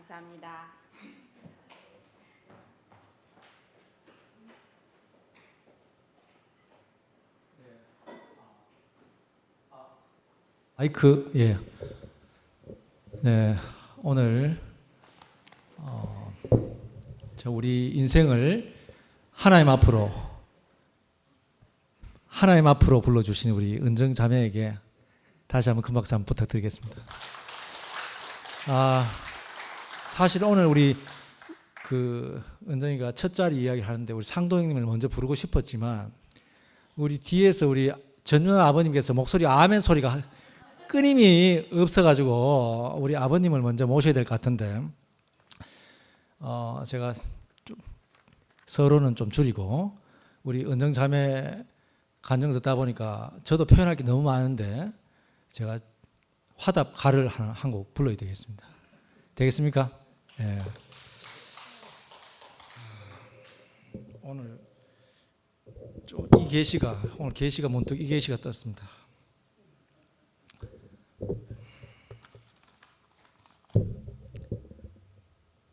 감사합니다. 마이크. 예. 네, 오늘 우리 인생을 하나님 앞으로 불러주신 우리 은정 자매에게 다시 한번 큰 박수 한번 부탁드리겠습니다. 사실 오늘 우리 은정이가 첫 자리 이야기 하는데 우리 상도형님을 먼저 부르고 싶었지만 우리 뒤에서 우리 전윤아 아버님께서 목소리 아멘 소리가 끊임이 없어가지고 우리 아버님을 먼저 모셔야 될 것 같은데 제가 좀 서로는 좀 줄이고 우리 은정 자매 간증 듣다 보니까 저도 표현할 게 너무 많은데 제가 화답 가를 한 곡 불러야 되겠습니다. 되겠습니까? 예. 오늘 이 계시가 오늘 계시가 문득 이 계시가 떴습니다.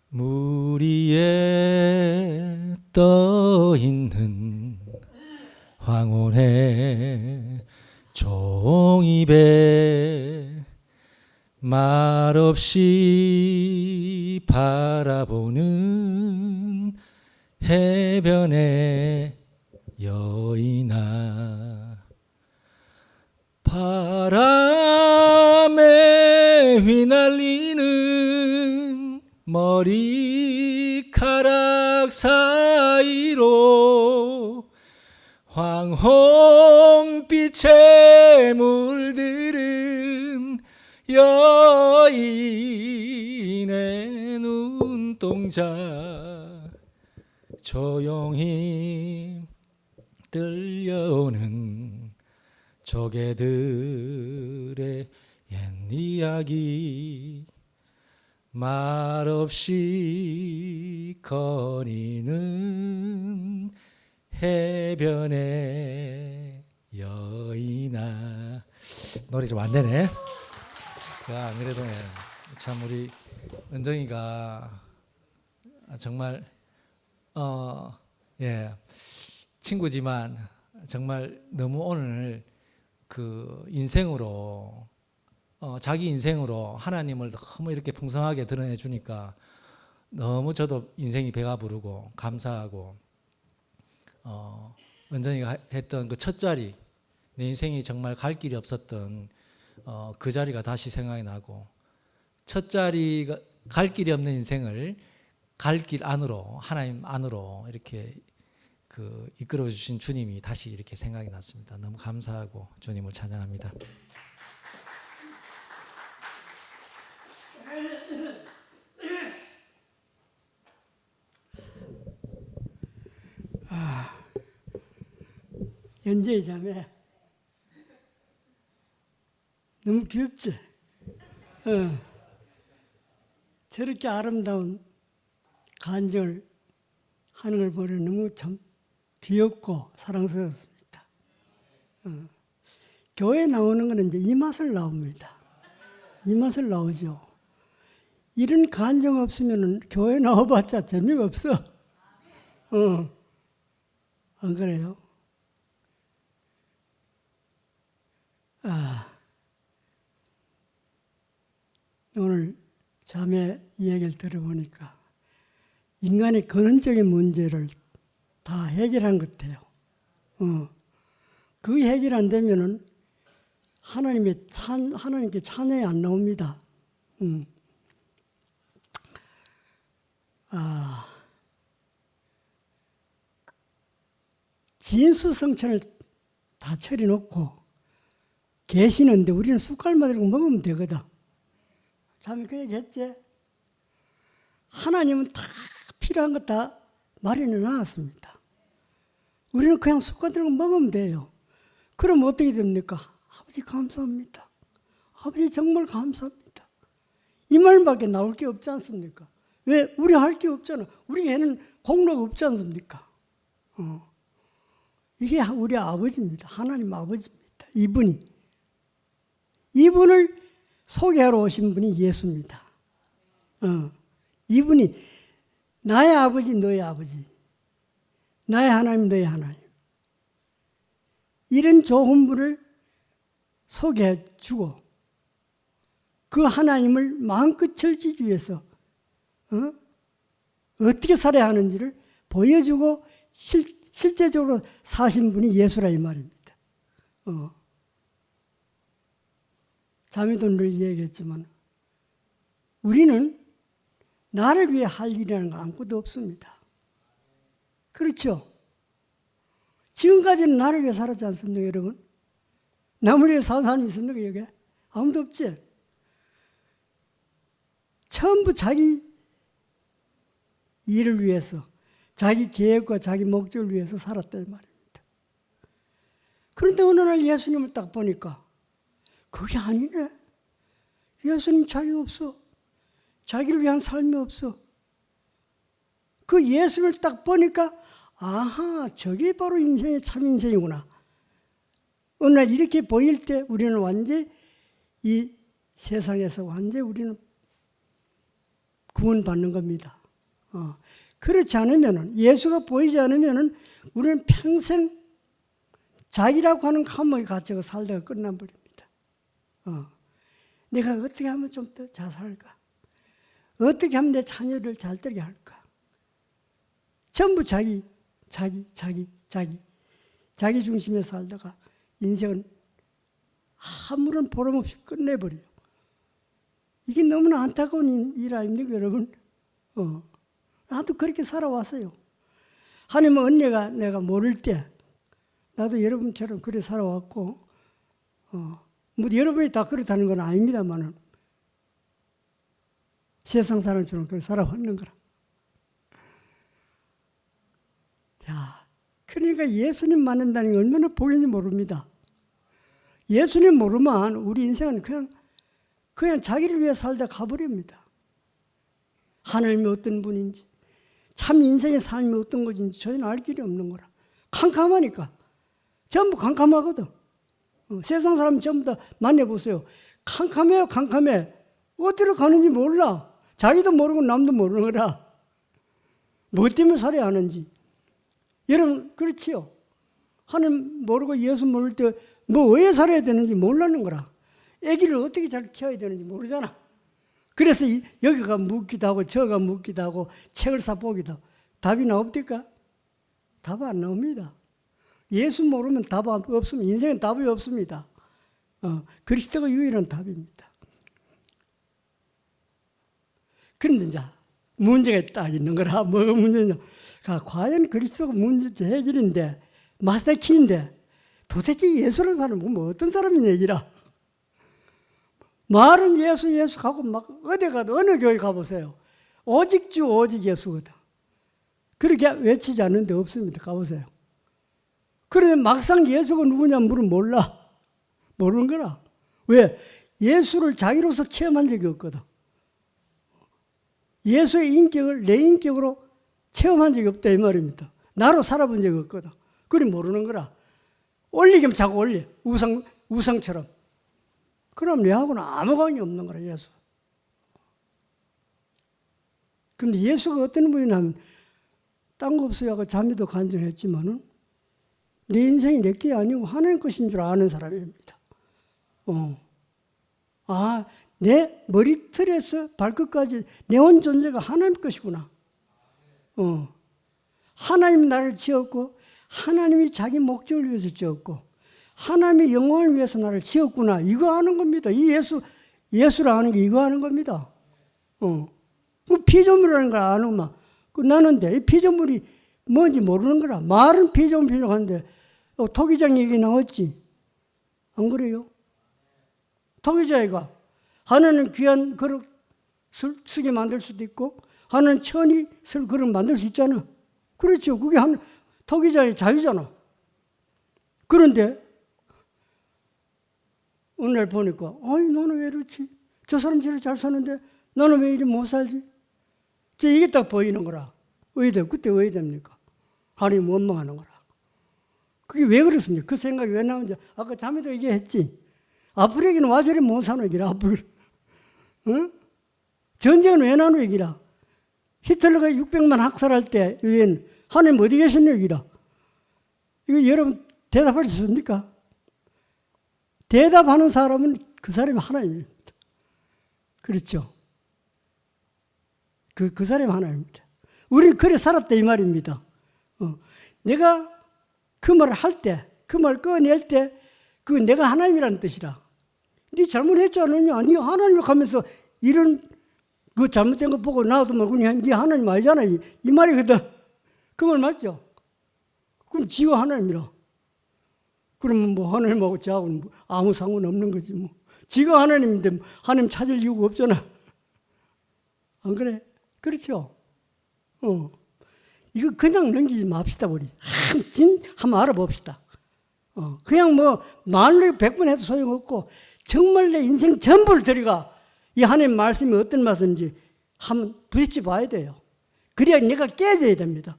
물 위에 떠 있는 황혼의 종이배 말없이 바라보는 해변의 여인아 바람에 휘날리는 머리카락 사이로 황혼빛에 물들은 여인의 눈동자 조용히 들려오는 조개들의 옛 이야기 말없이 거리는 해변의 여인아. 노래 좀 안 되네. 안 그래도 참 우리 은정이가 정말 친구지만 정말 너무 오늘 인생으로 자기 인생으로 하나님을 너무 이렇게 풍성하게 드러내 주니까 너무 저도 인생이 배가 부르고 감사하고 은정이가 했던 그 첫 자리 내 인생이 정말 갈 길이 없었던 그 자리가 다시 생각이 나고 첫 자리가 갈 길이 없는 인생을 갈 길 안으로 하나님 안으로 이렇게 이끌어 주신 주님이 다시 이렇게 생각이 났습니다. 너무 감사하고 주님을 찬양합니다. 연재의 자매 너무 귀엽지? 저렇게 아름다운 간증을 하는 걸 보니 너무 참 귀엽고 사랑스럽습니다. 교회 나오는 거는 이제 이 맛을 나옵니다. 이 맛을 나오죠. 이런 간증 없으면 교회 나와봤자 재미가 없어. 안 그래요? 오늘 자매 이야기를 들어보니까 인간의 근원적인 문제를 다 해결한 것 같아요. 그 해결 안 되면은 하나님께 찬양이 안 나옵니다. 진수성찬을 다 차려놓고 계시는데 우리는 숟갈만 들고 먹으면 되거든. 참 그 얘기했지? 하나님은 다 필요한 거 다 마련해 놨습니다. 우리는 그냥 숟갈 들고 먹으면 돼요. 그럼 어떻게 됩니까? 아버지 감사합니다. 아버지 정말 감사합니다. 이 말밖에 나올 게 없지 않습니까? 왜? 우리 할 게 없잖아. 우리에는 공로가 없지 않습니까? 이게 우리 아버지입니다. 하나님 아버지입니다. 이분을 소개하러 오신 분이 예수입니다. 이분이 나의 아버지, 너의 아버지. 나의 하나님, 너의 하나님. 이런 좋은 분을 소개해 주고 그 하나님을 마음껏 즐기기 위해서 어떻게 살아야 하는지를 보여주고 실제적으로 사신 분이 예수라 이 말입니다. 자매도 늘 얘기했지만 우리는 나를 위해 할 일이라는 거 아무것도 없습니다. 그렇죠? 지금까지는 나를 위해 살았지 않습니까, 여러분? 남을 위해 산 사람이 있습니까, 여기? 아무도 없지? 전부 자기 일을 위해서, 자기 계획과 자기 목적을 위해서 살았다 이 말입니다. 그런데 어느 날 예수님을 딱 보니까 그게 아니네. 예수님 자기가 없어. 자기를 위한 삶이 없어. 그 예수를 딱 보니까 아하, 저게 바로 인생의 참 인생이구나. 어느 날 이렇게 보일 때 우리는 완전히 이 세상에서 완전히 우리는 구원받는 겁니다. 그렇지 않으면은, 예수가 보이지 않으면은 우리는 평생 자기라고 하는 감옥에 갇혀 살다가 끝나버립니다. 내가 어떻게 하면 좀 더 잘 살까? 어떻게 하면 내 자녀를 잘 되게 할까? 전부 자기 중심에 살다가 인생은 아무런 보람 없이 끝내버려요. 이게 너무나 안타까운 일 아닙니까, 여러분? 나도 그렇게 살아왔어요. 하나님은 은혜가 내가 모를 때 나도 여러분처럼 그래 살아왔고, 뭐 여러분이 다 그렇다는 건 아닙니다만은 세상 사람처럼 그렇게 살아왔는 거라. 자, 그러니까 예수님 만난다는 게 얼마나 복인지 모릅니다. 예수님 모르면 우리 인생은 그냥 자기를 위해 살다 가버립니다. 하나님이 어떤 분인지, 참 인생의 삶이 어떤 것인지 저희는 알 길이 없는 거라. 캄캄하니까. 전부 캄캄하거든. 세상 사람 전부 다 만나보세요. 캄캄해요, 캄캄해. 어디로 가는지 몰라. 자기도 모르고 남도 모르는 거라. 뭐 때문에 살아야 하는지. 여러분, 그렇지요? 하나님 모르고 예수 모를 때 뭐 왜 살아야 되는지 몰라는 거라. 아기를 어떻게 잘 키워야 되는지 모르잖아. 그래서 여기가 묻기도 하고 저가 묻기도 하고 책을 사보기도 하고. 답이 나옵니까? 답 안 나옵니다. 예수 모르면 답 없습니다. 인생은 답이 없습니다. 그리스도가 유일한 답입니다. 그런데 이제 문제가 딱 있는 거라. 뭐가 문제냐? 과연 그리스도가 문제 해결인데 마스터키인데 도대체 예수라는 사람은 뭐 어떤 사람인 얘기라. 말은 예수 가고 막 어디 가도 어느 교회 가보세요. 오직 주 오직 예수거든. 그렇게 외치지 않는 데 없습니다. 가보세요. 그런데 막상 예수가 누구냐 물으면 몰라. 모르는 거라. 왜? 예수를 자기로서 체험한 적이 없거든. 예수의 인격을 내 인격으로 체험한 적이 없다 이 말입니다. 나로 살아본 적이 없거든. 그리 모르는 거라. 올리기면 자꾸 올려. 우상처럼. 그럼 내하고는 아무 관계 없는 거라, 예수. 근데 예수가 어떤 분이냐면, 딴 거 없어요 하고 자매도 간증했지만은, 내 인생이 내 게 아니고 하나님 것인 줄 아는 사람입니다. 내 머리털에서 발끝까지 내 온 존재가 하나님 것이구나. 하나님 나를 지었고, 하나님이 자기 목적을 위해서 지었고, 하나님의 영광을 위해서 나를 지었구나. 이거 아는 겁니다. 이 예수라 하는 게 이거 아는 겁니다. 그 피조물이라는 걸 아는 나는데, 이 피조물이 뭔지 모르는 거라. 말은 피조물한데, 토기장 얘기 나왔지? 안 그래요? 토기장이가 하나는 귀한 그릇 쓰게 만들 수도 있고, 하나는 천이 쓸 그릇 만들 수 있잖아. 그렇죠. 그게 토기장의 자유잖아. 그런데, 오늘 보니까, 너는 왜 이렇지? 저 사람 저렇게 잘 사는데, 너는 왜 이리 못 살지? 이게 딱 보이는 거라. 그때 왜 됩니까? 하나님 원망하는 거라. 그게 왜 그렇습니까? 그 생각이 왜 나오는지, 아까 자매도 얘기했지. 아프리기는 와저리 못 사는 얘기라, 전쟁은 왜 나누는 얘기라. 히틀러가 600만 학살할 때 유엔 하나님 어디 계셨냐 여기라. 이거 여러분 대답할 수 있습니까? 대답하는 사람은 그 사람이 하나님입니다. 그렇죠? 그 사람이 하나님입니다. 우리는 그래 살았다 이 말입니다. 내가 그 말을 할 때, 그 말을 꺼낼 때, 그 내가 하나님이라는 뜻이라. 네 잘못했지 않느냐? 네 하나님을 가면서 이런 그 잘못된 거 보고 놔두면 그냥 네 하나님 아니잖아. 이 말이거든. 그 말 맞죠? 그럼 지가 하나님이라. 그러면 뭐 하나님하고 저하고는 아무 상관없는 거지 뭐. 지가 하나님인데 하나님 찾을 이유가 없잖아. 안 그래? 그렇죠? 이거 그냥 넘기지 맙시다 우리. 한번 알아봅시다. 그냥 뭐 말로 100번 해도 소용없고 정말 내 인생 전부를 들여가 이 하나님 말씀이 어떤 말씀인지 한번 부딪혀 봐야 돼요. 그래야 내가 깨져야 됩니다.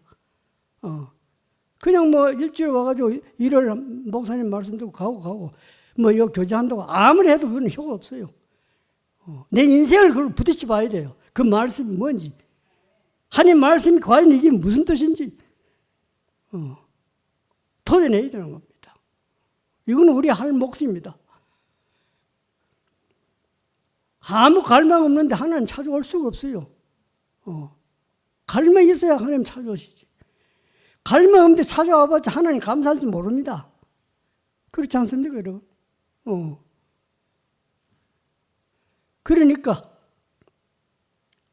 그냥 뭐 일주일 와가지고 일요일 목사님 말씀 듣고 가고 뭐 이거 교제한다고 아무리 해도 그건 효과 없어요. 내 인생을 그걸 부딪혀 봐야 돼요. 그 말씀이 뭔지. 하나님 말씀이 과연 이게 무슨 뜻인지 토대내야 되는 겁니다. 이거는 우리 할 몫입니다. 아무 갈망 없는데 하나님 찾아올 수가 없어요. 갈망이 있어야 하나님 찾아오시지. 갈망 없는데 찾아와봤자 하나님 감사할 줄 모릅니다. 그렇지 않습니까, 여러분? 그러니까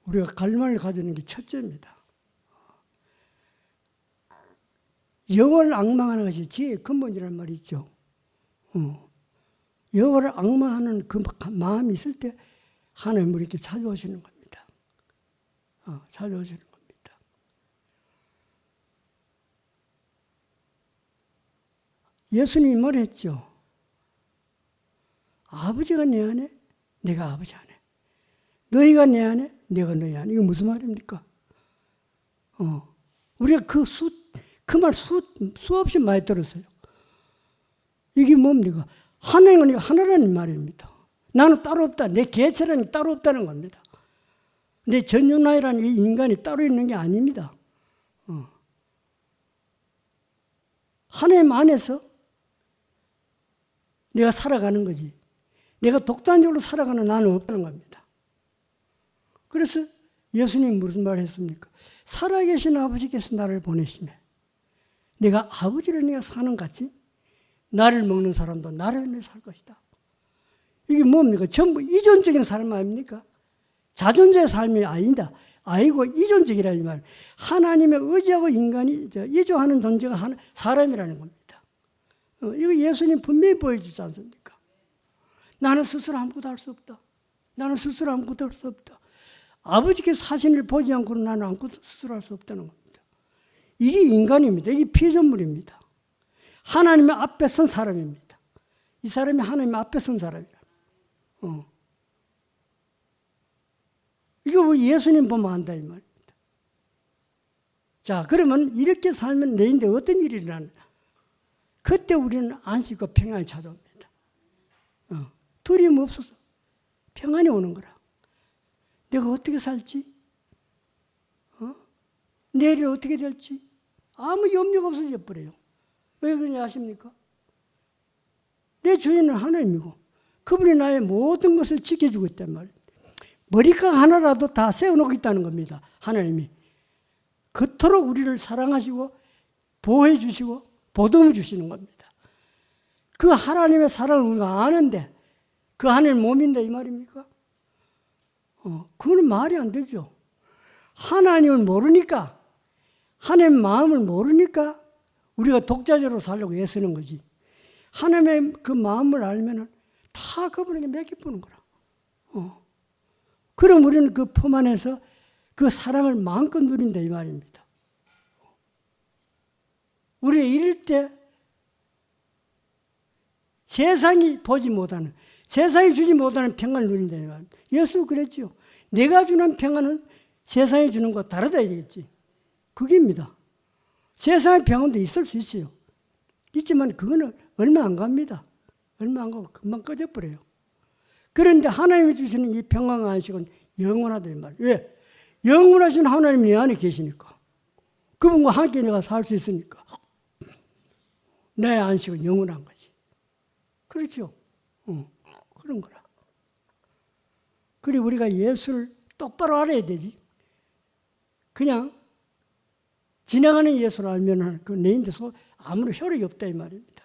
우리가 갈망을 가지는 게 첫째입니다. 여호와를 앙망하는 것이 지혜의 근본이라는 말이 있죠. 여호와를 앙망하는 그 마음이 있을 때 하나님 우리에게 찾아오시는 겁니다. 찾아오시는 겁니다. 예수님이 말했죠. 아버지가 내 안에, 내가 아버지 안에. 너희가 내 안에, 내가 너희 안에. 이거 무슨 말입니까? 우리가 그 말 수없이 많이 들었어요. 이게 뭡니까? 하나님은 하나라는 말입니다. 나는 따로 없다. 내 개체라는 게 따로 없다는 겁니다. 내 전용나이라는 이 인간이 따로 있는 게 아닙니다. 하나님 안에서 내가 살아가는 거지. 내가 독단적으로 살아가는 나는 없다는 겁니다. 그래서 예수님이 무슨 말을 했습니까? 살아계신 아버지께서 나를 보내시며 내가 아버지를 내가 사는 같이 나를 먹는 사람도 나를 위해 살 것이다. 이게 뭡니까? 전부 이존적인 삶 아닙니까? 자존자의 삶이 아니다. 아니고 이존적이라는 말. 하나님의 의지하고 인간이 이조하는 존재가 사람이라는 겁니다. 이거 예수님 분명히 보여주지 않습니까? 나는 스스로 아무것도 할 수 없다. 나는 스스로 아무것도 할 수 없다. 아버지께서 하신 일을 보지 않고는 나는 아무것도 스스로 할 수 없다는 겁니다. 이게 인간입니다. 이게 피조물입니다. 하나님의 앞에 선 사람입니다. 이 사람이 하나님 앞에 선 사람이라. 이거 뭐 예수님 보면 안다 이 말입니다. 자, 그러면 이렇게 살면 내인데 어떤 일이 일어나느냐? 그때 우리는 안식과 평안이 찾아옵니다. 두려움 없어서 평안이 오는 거라. 내가 어떻게 살지? 내일 어떻게 될지? 아무 염려가 없어져 버려요. 왜 그러냐 아십니까? 내 주인은 하나님이고 그분이 나의 모든 것을 지켜주고 있단 말이에요. 머리카락 하나라도 다 세워놓고 있다는 겁니다. 하나님이. 그토록 우리를 사랑하시고 보호해 주시고 보듬어 주시는 겁니다. 그 하나님의 사랑을 우리가 아는데 그 하나님 몸인데 이 말입니까? 그거는 말이 안 되죠. 하나님을 모르니까 하나님의 마음을 모르니까 우리가 독자적으로 살려고 애쓰는 거지. 하나님의 그 마음을 알면은 다 그분에게 맡겨보는 거라. 그럼 우리는 그 품 안에서 그 사랑을 마음껏 누린다 이 말입니다. 우리가 이럴 때 세상이 보지 못하는, 세상이 주지 못하는 평안을 누린다 이 말입니다. 예수 그랬죠. 내가 주는 평안은 세상이 주는 것과 다르다 이랬지. 그게입니다. 세상의 평안도 있을 수 있어요. 있지만 그거는 얼마 안 갑니다. 얼마 안 가고 금방 꺼져버려요. 그런데 하나님이 주시는 이 평안과 안식은 영원하다 이 말. 왜? 영원하신 하나님이 내 안에 계시니까 그분과 함께 내가 살 수 있으니까 내 안식은 영원한 거지. 그렇죠? 그런 거라. 그리고 우리가 예수를 똑바로 알아야 되지. 그냥 지나가는 예수를 알면 그 내인데 아무런 효력이 없다 이 말입니다.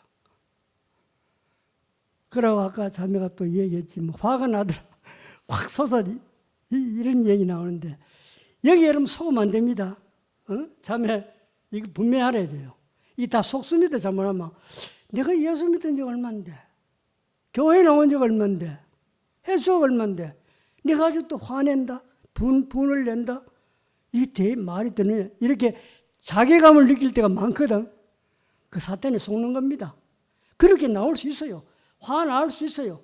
그러고 아까 자매가 또 얘기했지 뭐 화가 나더라. 확 솟아 이런 얘기 나오는데 여기 여러분 속으면 안 됩니다. 자매 이거 분명히 알아야 돼요. 이 다 속습니다. 잘못하면 내가 예수 믿은 지 얼마인데 교회 나온 지 얼마인데 해수가 얼마인데 내가 아직도 화낸다 분을 낸다 이게 말이 되느냐 이렇게 자괴감을 느낄 때가 많거든. 그 사탄이 속는 겁니다. 그렇게 나올 수 있어요. 화 나올 수 있어요.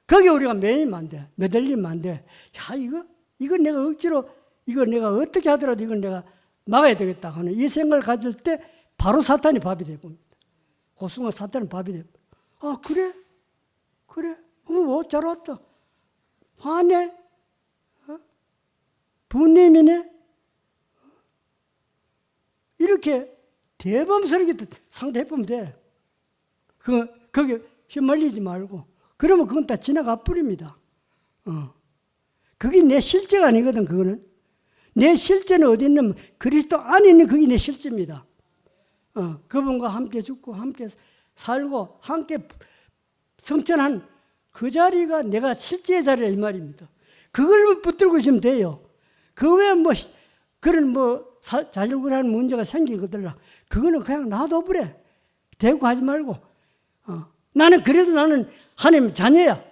거기에 우리가 매이면 안 돼. 매달리면 안 돼. 야 이거 내가 억지로 이거 내가 어떻게 하더라도 이건 내가 막아야 되겠다 하는 이 생각을 가질 때 바로 사탄이 밥이 되봅니다. 그 순간 사탄은 밥이 되고 아 그래? 뭐 잘 왔다. 화내? 분냄이네? 이렇게 대범스럽게 상대해보면 돼. 거기 휘말리지 말고. 그러면 그건 다 지나가 버립니다. 그게 내 실제가 아니거든, 그거는. 내 실제는 어디 있냐면 그리스도 안에 있는 그게 내 실제입니다. 그분과 함께 죽고, 함께 살고, 함께 성천한 그 자리가 내가 실제의 자리라 이 말입니다. 그걸 붙들고 있으면 돼요. 그 외에 그런 자질구레한 문제가 생기거든요. 그거는 그냥 놔둬버려. 대고 하지 말고. 나는 그래도 나는 하나님 자녀야.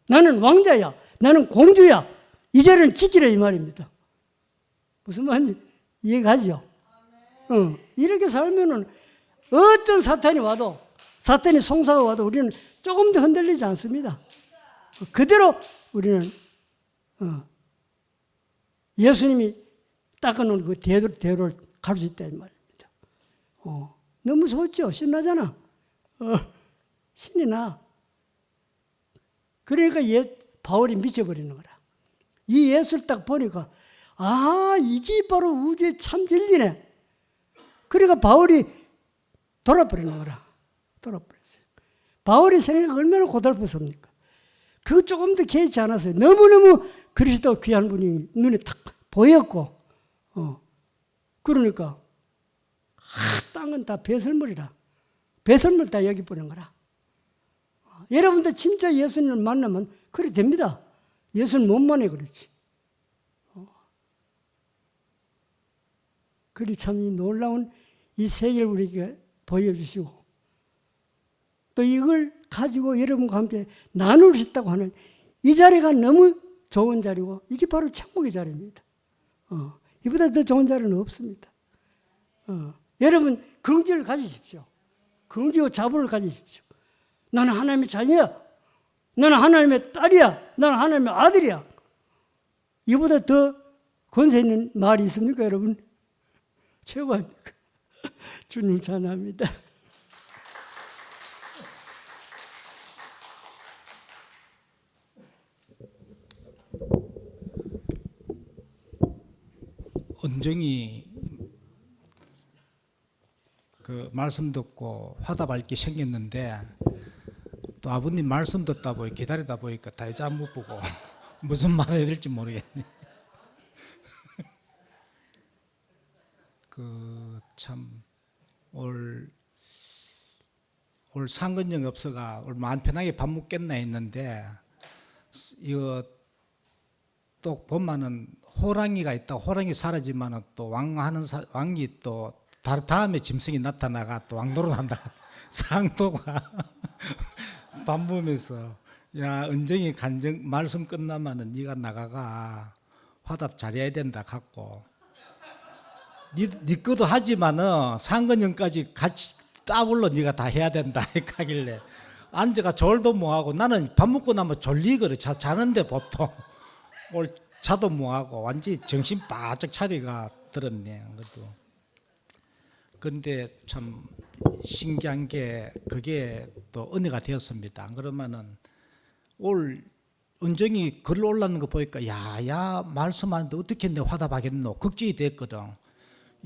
나는 왕자야. 나는 공주야. 이 자리를 지키라 이 말입니다. 무슨 말인지 이해가죠? 이렇게 살면은 어떤 사탄이 와도 사탄이 송사가 와도 우리는 조금도 흔들리지 않습니다. 그대로 우리는 예수님이 닦아놓은 그 대로를 갈 수 있다 이 말입니다. 너무 좋죠? 신나잖아. 신이 나. 그러니까 바울이 미쳐버리는 거라. 이 예수를 딱 보니까 이게 바로 우주의 참 진리네. 그러니까 바울이 돌아버리는 거라. 돌아버렸어요. 바울의 생애가 얼마나 고달팠습니까? 그거 조금 더 개의치 않았어요. 너무너무 그리스도 귀한 분이 눈에 탁 보였고, 그러니까, 땅은 다 배설물이라. 배설물 다 여기 보는 거라. 여러분들 진짜 예수님을 만나면 그래 됩니다. 예수는 못 만나 그렇지. 그리 참 이 놀라운 이 세계를 우리에게 보여주시고, 또 이걸 가지고 여러분과 함께 나눌 수 있다고 하는 이 자리가 너무 좋은 자리고 이게 바로 천국의 자리입니다. 이보다 더 좋은 자리는 없습니다. 여러분 긍지를 가지십시오. 긍지와 자부를 가지십시오. 나는 하나님의 자녀야. 나는 하나님의 딸이야. 나는 하나님의 아들이야. 이보다 더 권세 있는 말이 있습니까 여러분? 최고입니다. 주님 찬양합니다. 은정이 그 말씀 듣고 화답할 게 생겼는데 또 아버님 말씀 듣다 보니 기다리다 보니까 다이자 못 보고 무슨 말 해야 될지 모르겠네. 그 참 올 상근령 없어가 올 마음 편하게 밥 먹겠나 했는데 이거 또 보면은 호랑이가 있다. 호랑이 사라지면은 또 왕하는 왕이 또 다음에 짐승이 나타나가 또 왕노릇 한다. 상도가 밥 먹으면서 야 은정이 간정 말씀 끝나면은 네가 나가가 화답 잘해야 된다 갖고 네 것도 하지만은 상근형까지 같이 따블로 네가 다 해야 된다 하길래 앉아가 졸도 뭐하고 나는 밥 먹고 나면 졸리거든. 자는데 보통 올 자도 뭐하고 완전히 정신 바짝 차리가 들었네. 그런데 참 신기한 게 그게 또 은혜가 되었습니다. 안 그러면은 올 은정이 글 올랐는 거 보니까 야 말씀하는데 어떻게 내 화답하겠노 걱정이 됐거든.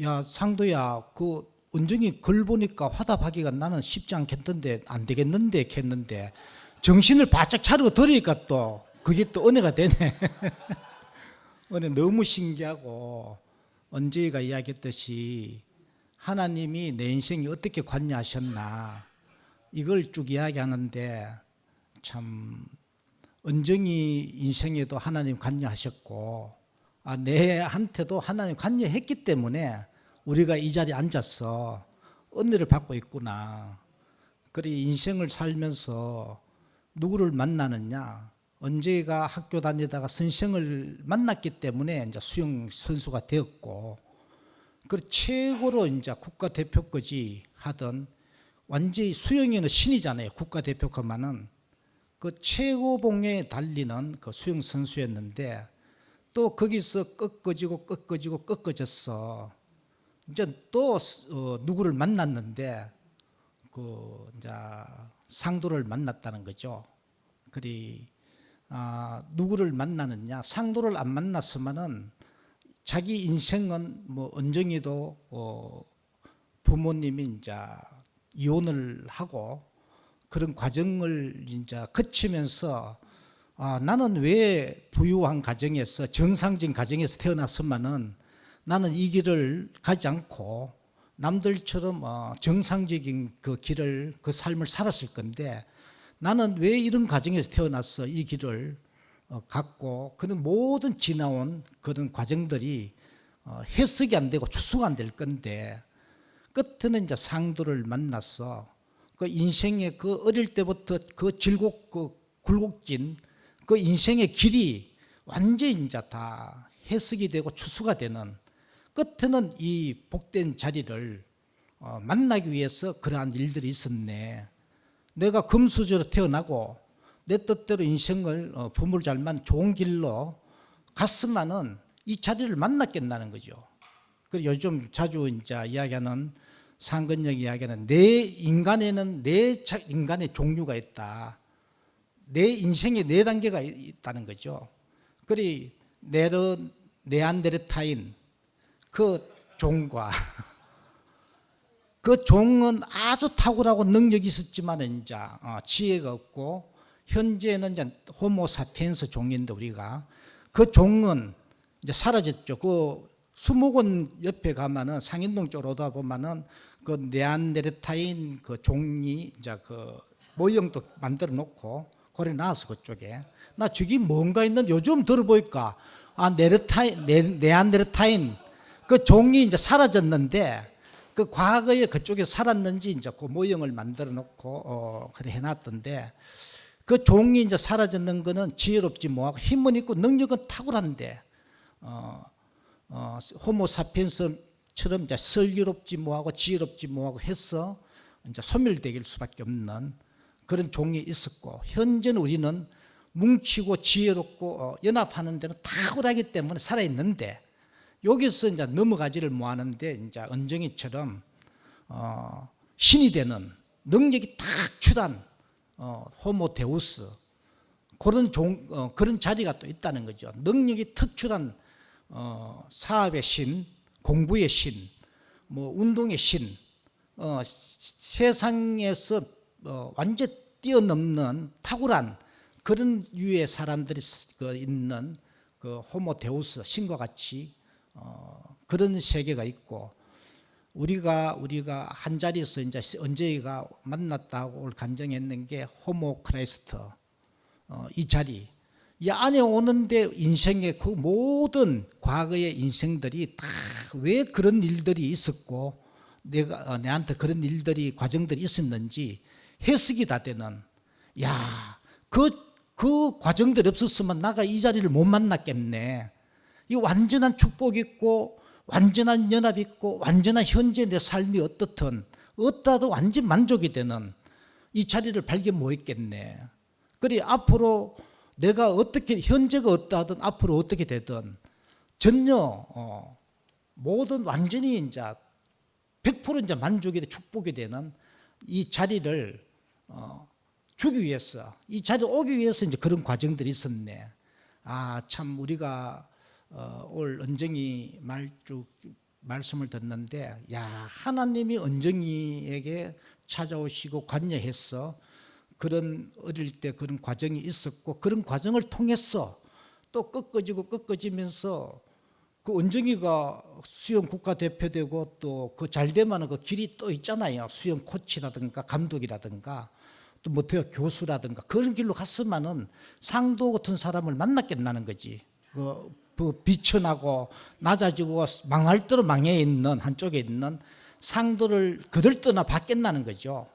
야 상도야 그 은정이 글 보니까 화답하기가 나는 쉽지 않겠던데 안 되겠는데 했는데 정신을 바짝 차리고 들으니까 또 그게 또 은혜가 되네. 은혜 너무 신기하고 은정이가 이야기했듯이 하나님이 내 인생이 어떻게 관여하셨나 이걸 쭉 이야기하는데 참 은정이 인생에도 하나님 관여하셨고 내한테도 하나님 관여했기 때문에 우리가 이 자리에 앉아서 은혜를 받고 있구나. 그래 인생을 살면서 누구를 만나느냐. 은정이가 학교 다니다가 선생을 만났기 때문에 이제 수영 선수가 되었고 그 최고로 이제 국가대표까지 하던 완전히 수영에는 신이잖아요. 국가대표급만은 그 최고봉에 달리는 그 수영 선수였는데 또 거기서 꺾어지고 이제 또 누구를 만났는데 그 이제 상도를 만났다는 거죠. 그리 누구를 만나느냐? 상도를 안 만났으면은 자기 인생은 뭐 은정이도 부모님이 이제 이혼을 하고 그런 과정을 이제 거치면서 나는 왜 부유한 가정에서 정상적인 가정에서 태어났으면은 나는 이 길을 가지 않고 남들처럼 정상적인 그 길을 그 삶을 살았을 건데 나는 왜 이런 가정에서 태어났어 이 길을 갖고 그런 모든 지나온 그런 과정들이 해석이 안 되고 추수가 안 될 건데 끝에는 이제 상도를 만나서 그 인생의 그 어릴 때부터 그 즐겁고 굴곡진 그 인생의 길이 완전히 이제 다 해석이 되고 추수가 되는 끝에는 이 복된 자리를 만나기 위해서 그러한 일들이 있었네. 내가 금수저로 태어나고 내 뜻대로 인생을 부모를 잘 만나 좋은 길로 갔으면은 이 자리를 만났겠다는 거죠. 그리고 요즘 자주 이제 이야기하는 상근역 이야기는 내 인간에는 내 인간의 종류가 있다. 내 인생에 네 단계가 있다는 거죠. 그리 네안데르타인 그 종과 그 종은 아주 탁월하고 능력이 있었지만 이제 지혜가 없고 현재는 이제 호모사피엔스 종인데 우리가 그 종은 이제 사라졌죠. 그 수목원 옆에 가면은 상인동 쪽으로 오다 보면은 그 네안데르타인 그 종이 이제 그 모형도 만들어 놓고 고래 나와서 그쪽에 나 저기 뭔가 있는데 요즘 들어보니까 네안데르타인 그 종이 이제 사라졌는데 그 과거에 그쪽에 살았는지 이제 그 모형을 만들어 놓고 그래 해놨던데 그 종이 이제 사라졌는 거는 지혜롭지 뭐하고 힘은 있고 능력은 탁월한데 호모사피엔스처럼 이제 슬기롭지 뭐하고 지혜롭지 뭐하고 해서 이제 소멸되길 수밖에 없는 그런 종이 있었고 현재는 우리는 뭉치고 지혜롭고 연합하는 데는 탁월하기 때문에 살아 있는데 여기서 이제 넘어가지를 못하는데 이제 은정이처럼 신이 되는 능력이 탁출한 호모데우스 그런 그런 자리가 또 있다는 거죠. 능력이 특출한 사업의 신, 공부의 신, 뭐 운동의 신, 세상에서 완전 뛰어넘는 탁월한 그런 유의 사람들이 있는 그 호모데우스 신과 같이 그런 세계가 있고 우리가 한 자리에서 이제 은정이가 만났다고 간증했는 게 호모크라이스트 이 자리 이 안에 오는데 인생의 그 모든 과거의 인생들이 다 왜 그런 일들이 있었고 내한테 그런 일들이 과정들이 있었는지 해석이 다 되는 그 과정들이 없었으면 나가 이 자리를 못 만났겠네. 이 완전한 축복이 있고 완전한 연합이 있고 완전한 현재 내 삶이 어떻든 어떠도 완전 만족이 되는 이 자리를 발견 못했겠네. 그래 앞으로 내가 어떻게 현재가 어떠하든 앞으로 어떻게 되든 전혀 모든 완전히 이제 100% 이제 만족이 돼 축복이 되는 이 자리를 주기 위해서 이 자리에 오기 위해서 이제 그런 과정들이 있었네. 아, 참 우리가 올 은정이 말씀을 듣는데, 야, 하나님이 은정이에게 찾아오시고 관여해서 그런 어릴 때 그런 과정이 있었고, 그런 과정을 통해서 또 꺾어지면서 그 은정이가 수영 국가대표되고 또 그 잘되면 그 길이 또 있잖아요. 수영 코치라든가 감독이라든가 또 뭐 교수라든가 그런 길로 갔으면은 상도 같은 사람을 만났겠다는 거지. 그 비천하고 낮아지고 망할 대로 망해 있는 한쪽에 있는 상도를 그들 떠나 받겠다는 거죠.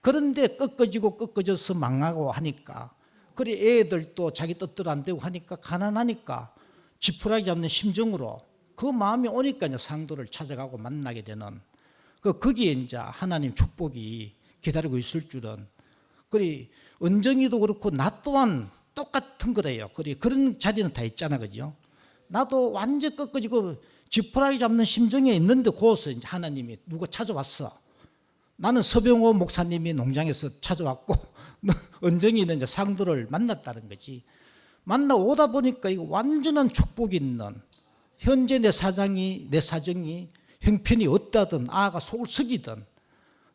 그런데 꺾어져서 망하고 하니까, 그래 애들도 자기 뜻대로 안 되고 하니까 가난하니까 지푸라기 잡는 심정으로 그 마음이 오니까 이제 상도를 찾아가고 만나게 되는, 거기에 이제 하나님 축복이 기다리고 있을 줄은. 그리 은정이도 그렇고 나 또한 똑같은 거래요. 그런 자리는 다 있잖아, 그죠? 나도 완전 꺾어지고 지푸라기 잡는 심정에 있는데 거기서 이제 하나님이 누가 찾아왔어. 나는 서병호 목사님이 농장에서 찾아왔고 은정이는 이제 상도를 만났다는 거지. 만나 오다 보니까 이거 완전한 축복이 있는, 현재 내 사정이 형편이 어떠든 아가 속을 썩이든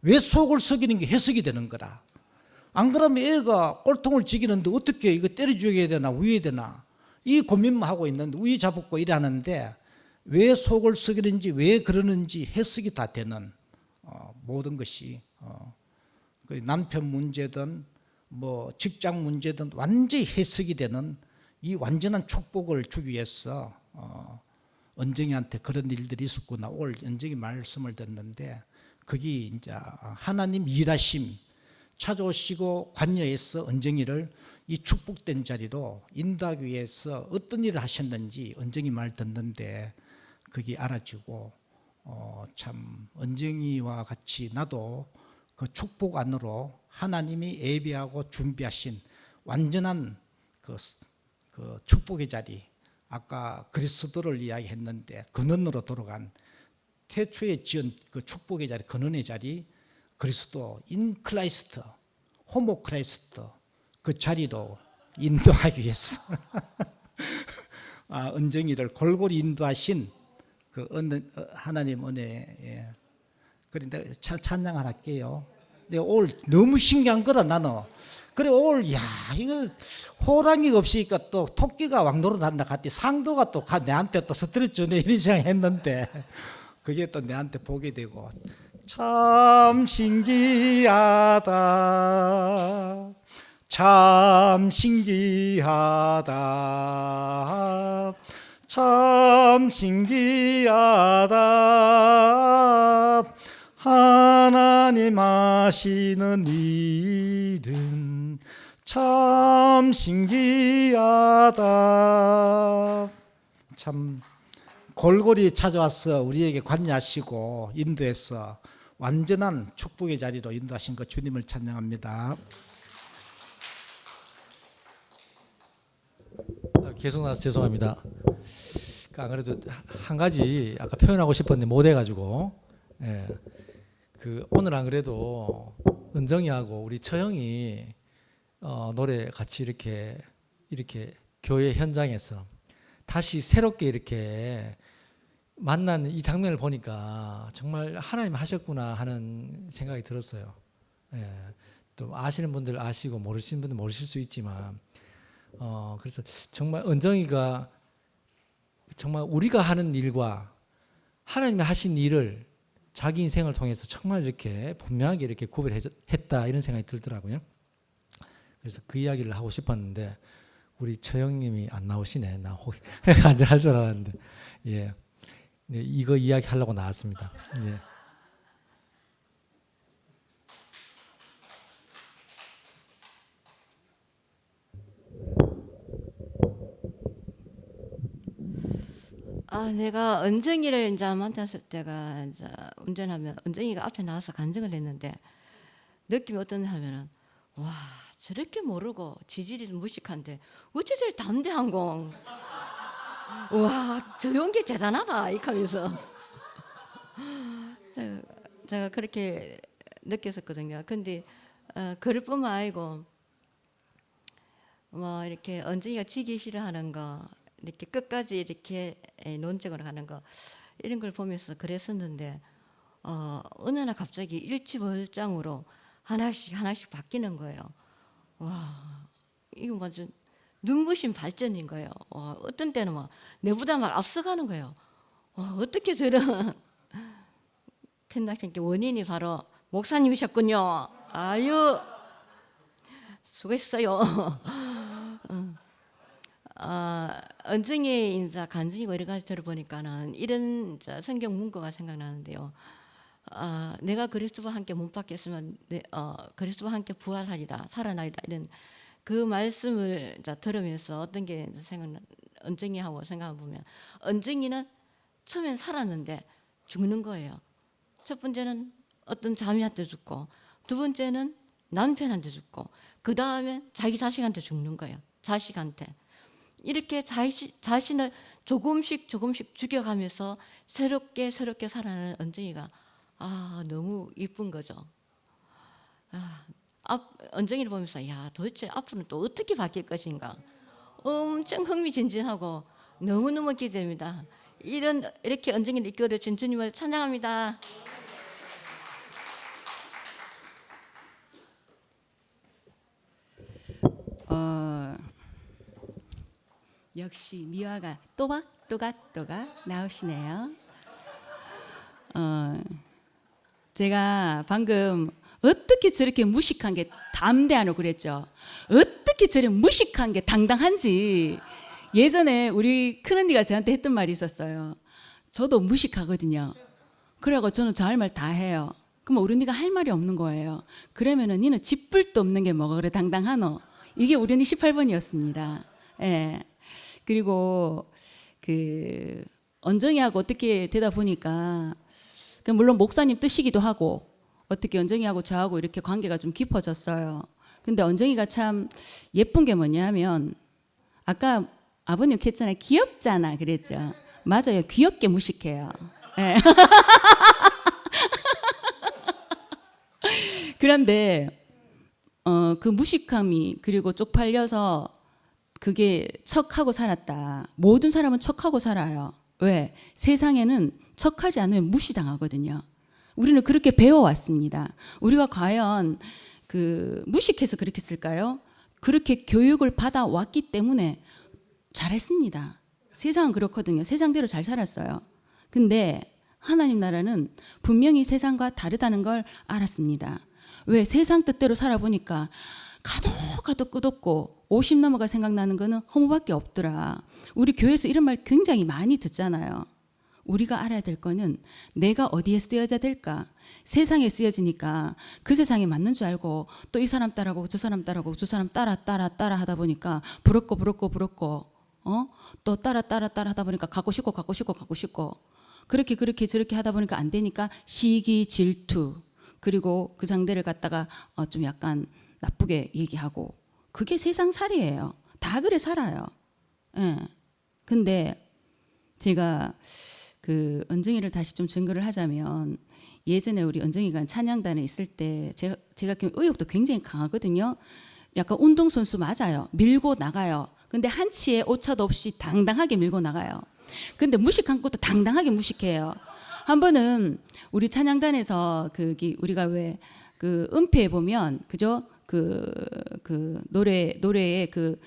왜 속을 썩이는 게 해석이 되는 거라. 안 그러면 애가 꼴통을 지기는데 어떻게 이거 때려 죽여야 되나 위해야 되나 이 고민만 하고 있는데 위 잡고 일하는데, 왜 속을 썩이는지 왜 그러는지 해석이 다 되는 모든 것이 남편 문제든 뭐 직장 문제든 완전히 해석이 되는 이 완전한 축복을 주기 위해서 은정이한테 그런 일들이 있었구나. 오늘 은정이 말씀을 듣는데 그게 이제 하나님 일하심 찾아오시고 관여해서 은정이를 이 축복된 자리로 인도하기 위해서 어떤 일을 하셨는지 은정이 말 듣는데 그게 알아지고, 참 은정이와 같이 나도 그 축복 안으로 하나님이 예비하고 준비하신 완전한 그 축복의 자리, 아까 그리스도를 이야기했는데 근원으로 돌아간 태초에 지은 그 축복의 자리, 근원의 자리, 그리스도 인 크라이스트, 호모 크라이스트 그 자리로 인도하기 위해서 은정이를 골고루 인도하신 그 하나님 은혜에, 그런데 찬양 안 할게요. 근데 오늘 너무 신기한 거라 나는. 그래 오늘 이거 호랑이가 없으니까 또 토끼가 왕노릇 한다 같이 상도가 또 내한테 또 스트레스 주네 이런 생각했는데 그게 또 내한테 보게 되고 참 신기하다. 참 신기하다. 참 신기하다. 하나님 하시는 일은 참 신기하다. 참 골고루 찾아와서 우리에게 관여하시고 인도해서 완전한 축복의 자리로 인도하신 것 주님을 찬양합니다. 계속 나와서 죄송합니다. 안 그래도 한 가지 아까 표현하고 싶었는데 못 해가지고, 예. 오늘 안 그래도 은정이하고 우리 처형이 노래 같이 이렇게 교회 현장에서 다시 새롭게 이렇게 만난 이 장면을 보니까 정말 하나님 하셨구나 하는 생각이 들었어요. 예. 또 아시는 분들 아시고 모르시는 분들 모르실 수 있지만, 그래서 정말 은정이가 정말 우리가 하는 일과 하나님이 하신 일을 자기 인생을 통해서 정말 이렇게 분명하게 이렇게 구별했다 이런 생각이 들더라고요. 그래서 그 이야기를 하고 싶었는데 우리 처형님이 안 나오시네. 나 안전할 줄 알았는데, 예, 네, 이거 이야기 하려고 나왔습니다. 예. 내가 은정이를 이제 만났을 때가 이제 운전하면 은정이가 앞에 나와서 간증을 했는데 느낌이 어떠냐 하면은, 와, 저렇게 모르고 지질이 무식한데 어째 저리 담대한 공. 와, 저 용기 대단하다 이렇게 하면서 제가 그렇게 느꼈었거든요. 근데 그럴뿐만 아니고 뭐 이렇게 언쟁이가 지기 싫어하는 거 이렇게 끝까지 이렇게 논쟁을 하는 거 이런 걸 보면서 그랬었는데 어느 날 갑자기 일취월장으로 하나씩 바뀌는 거예요. 와, 이거 완전 눈부신 발전인 거예요. 어떤 때는 막 내보다 막 앞서가는 거예요. 어떻게 저런 텐닥한 게 원인이 바로 목사님이셨군요. 아유, 수고했어요. 언증의 인자, 간증이고 여러 가지 들어보니까는 이런 성경 문구가 생각나는데요. 내가 그리스도와 함께 못 박혔으면 그리스도와 함께 부활하리라, 살아나리라 이런 그 말씀을 들으면서 어떤 게 언증이하고 생각해 보면 언증이는 처음엔 살았는데 죽는 거예요. 첫 번째는 어떤 자매한테 죽고 두 번째는 남편한테 죽고 그 다음에 자기 자식한테 죽는 거예요. 자식한테. 이렇게 자신을 조금씩 죽여가면서 새롭게 살아나는 언쟁이가 너무 이쁜 거죠. 언쟁이를 보면서 야 도대체 앞으로는 또 어떻게 바뀔 것인가 엄청 흥미진진하고 너무너무 기대됩니다. 이렇게 언쟁이를 이끌어준 주님을 찬양합니다. 역시 미화가 또각 나오시네요. 제가 방금 어떻게 저렇게 무식한 게 담대하노 그랬죠. 어떻게 저렇게 무식한 게 당당한지 예전에 우리 큰언니가 저한테 했던 말이 있었어요. 저도 무식하거든요. 그래갖고 저는 저 할 말 다 해요. 그럼 우리 언니가 할 말이 없는 거예요. 그러면은 니는 쥐뿔도 없는 게 뭐가 그래 당당하노. 이게 우리 언니 18번이었습니다. 예. 그리고 그 언정이하고 어떻게 되다 보니까 물론 목사님 뜻이기도 하고 어떻게 언정이하고 저하고 이렇게 관계가 좀 깊어졌어요. 근데 언정이가 참 예쁜 게 뭐냐면 아까 아버님 했잖아요. 귀엽잖아 그랬죠. 맞아요. 귀엽게 무식해요. 네. 그런데 그 무식함이 그리고 쪽팔려서 그게 척하고 살았다. 모든 사람은 척하고 살아요. 왜? 세상에는 척하지 않으면 무시당하거든요. 우리는 그렇게 배워왔습니다. 우리가 과연 그 무식해서 그렇게 쓸까요? 그렇게 교육을 받아왔기 때문에 잘했습니다. 세상은 그렇거든요. 세상대로 잘 살았어요. 근데 하나님 나라는 분명히 세상과 다르다는 걸 알았습니다. 왜? 세상 뜻대로 살아보니까 가도 끝없고 50 넘어가 생각나는 거는 허무밖에 없더라. 우리 교회에서 이런 말 굉장히 많이 듣잖아요. 우리가 알아야 될 거는 내가 어디에 쓰여져야 될까. 세상에 쓰여지니까 그 세상에 맞는 줄 알고 또 이 사람 따라고 저 사람 따라고 저 사람 따라 하다 보니까 부럽고 또 따라 하다 보니까 갖고 싶고 그렇게 저렇게 하다 보니까 안 되니까 시기 질투 그리고 그 상대를 갖다가 좀 약간 나쁘게 얘기하고 그게 세상살이에요. 다 그래 살아요. 예. 근데 제가 그 언정이를 다시 좀 증거를 하자면 예전에 우리 언정이가 찬양단에 있을 때 제가 의욕도 굉장히 강하거든요. 약간 운동선수 맞아요. 밀고 나가요. 근데 한치의 오차도 없이 당당하게 밀고 나가요. 근데 무식한 것도 당당하게 무식해요. 한 번은 우리 찬양단에서 우리가 왜 그 음패에 보면 그죠? 그 노래에 그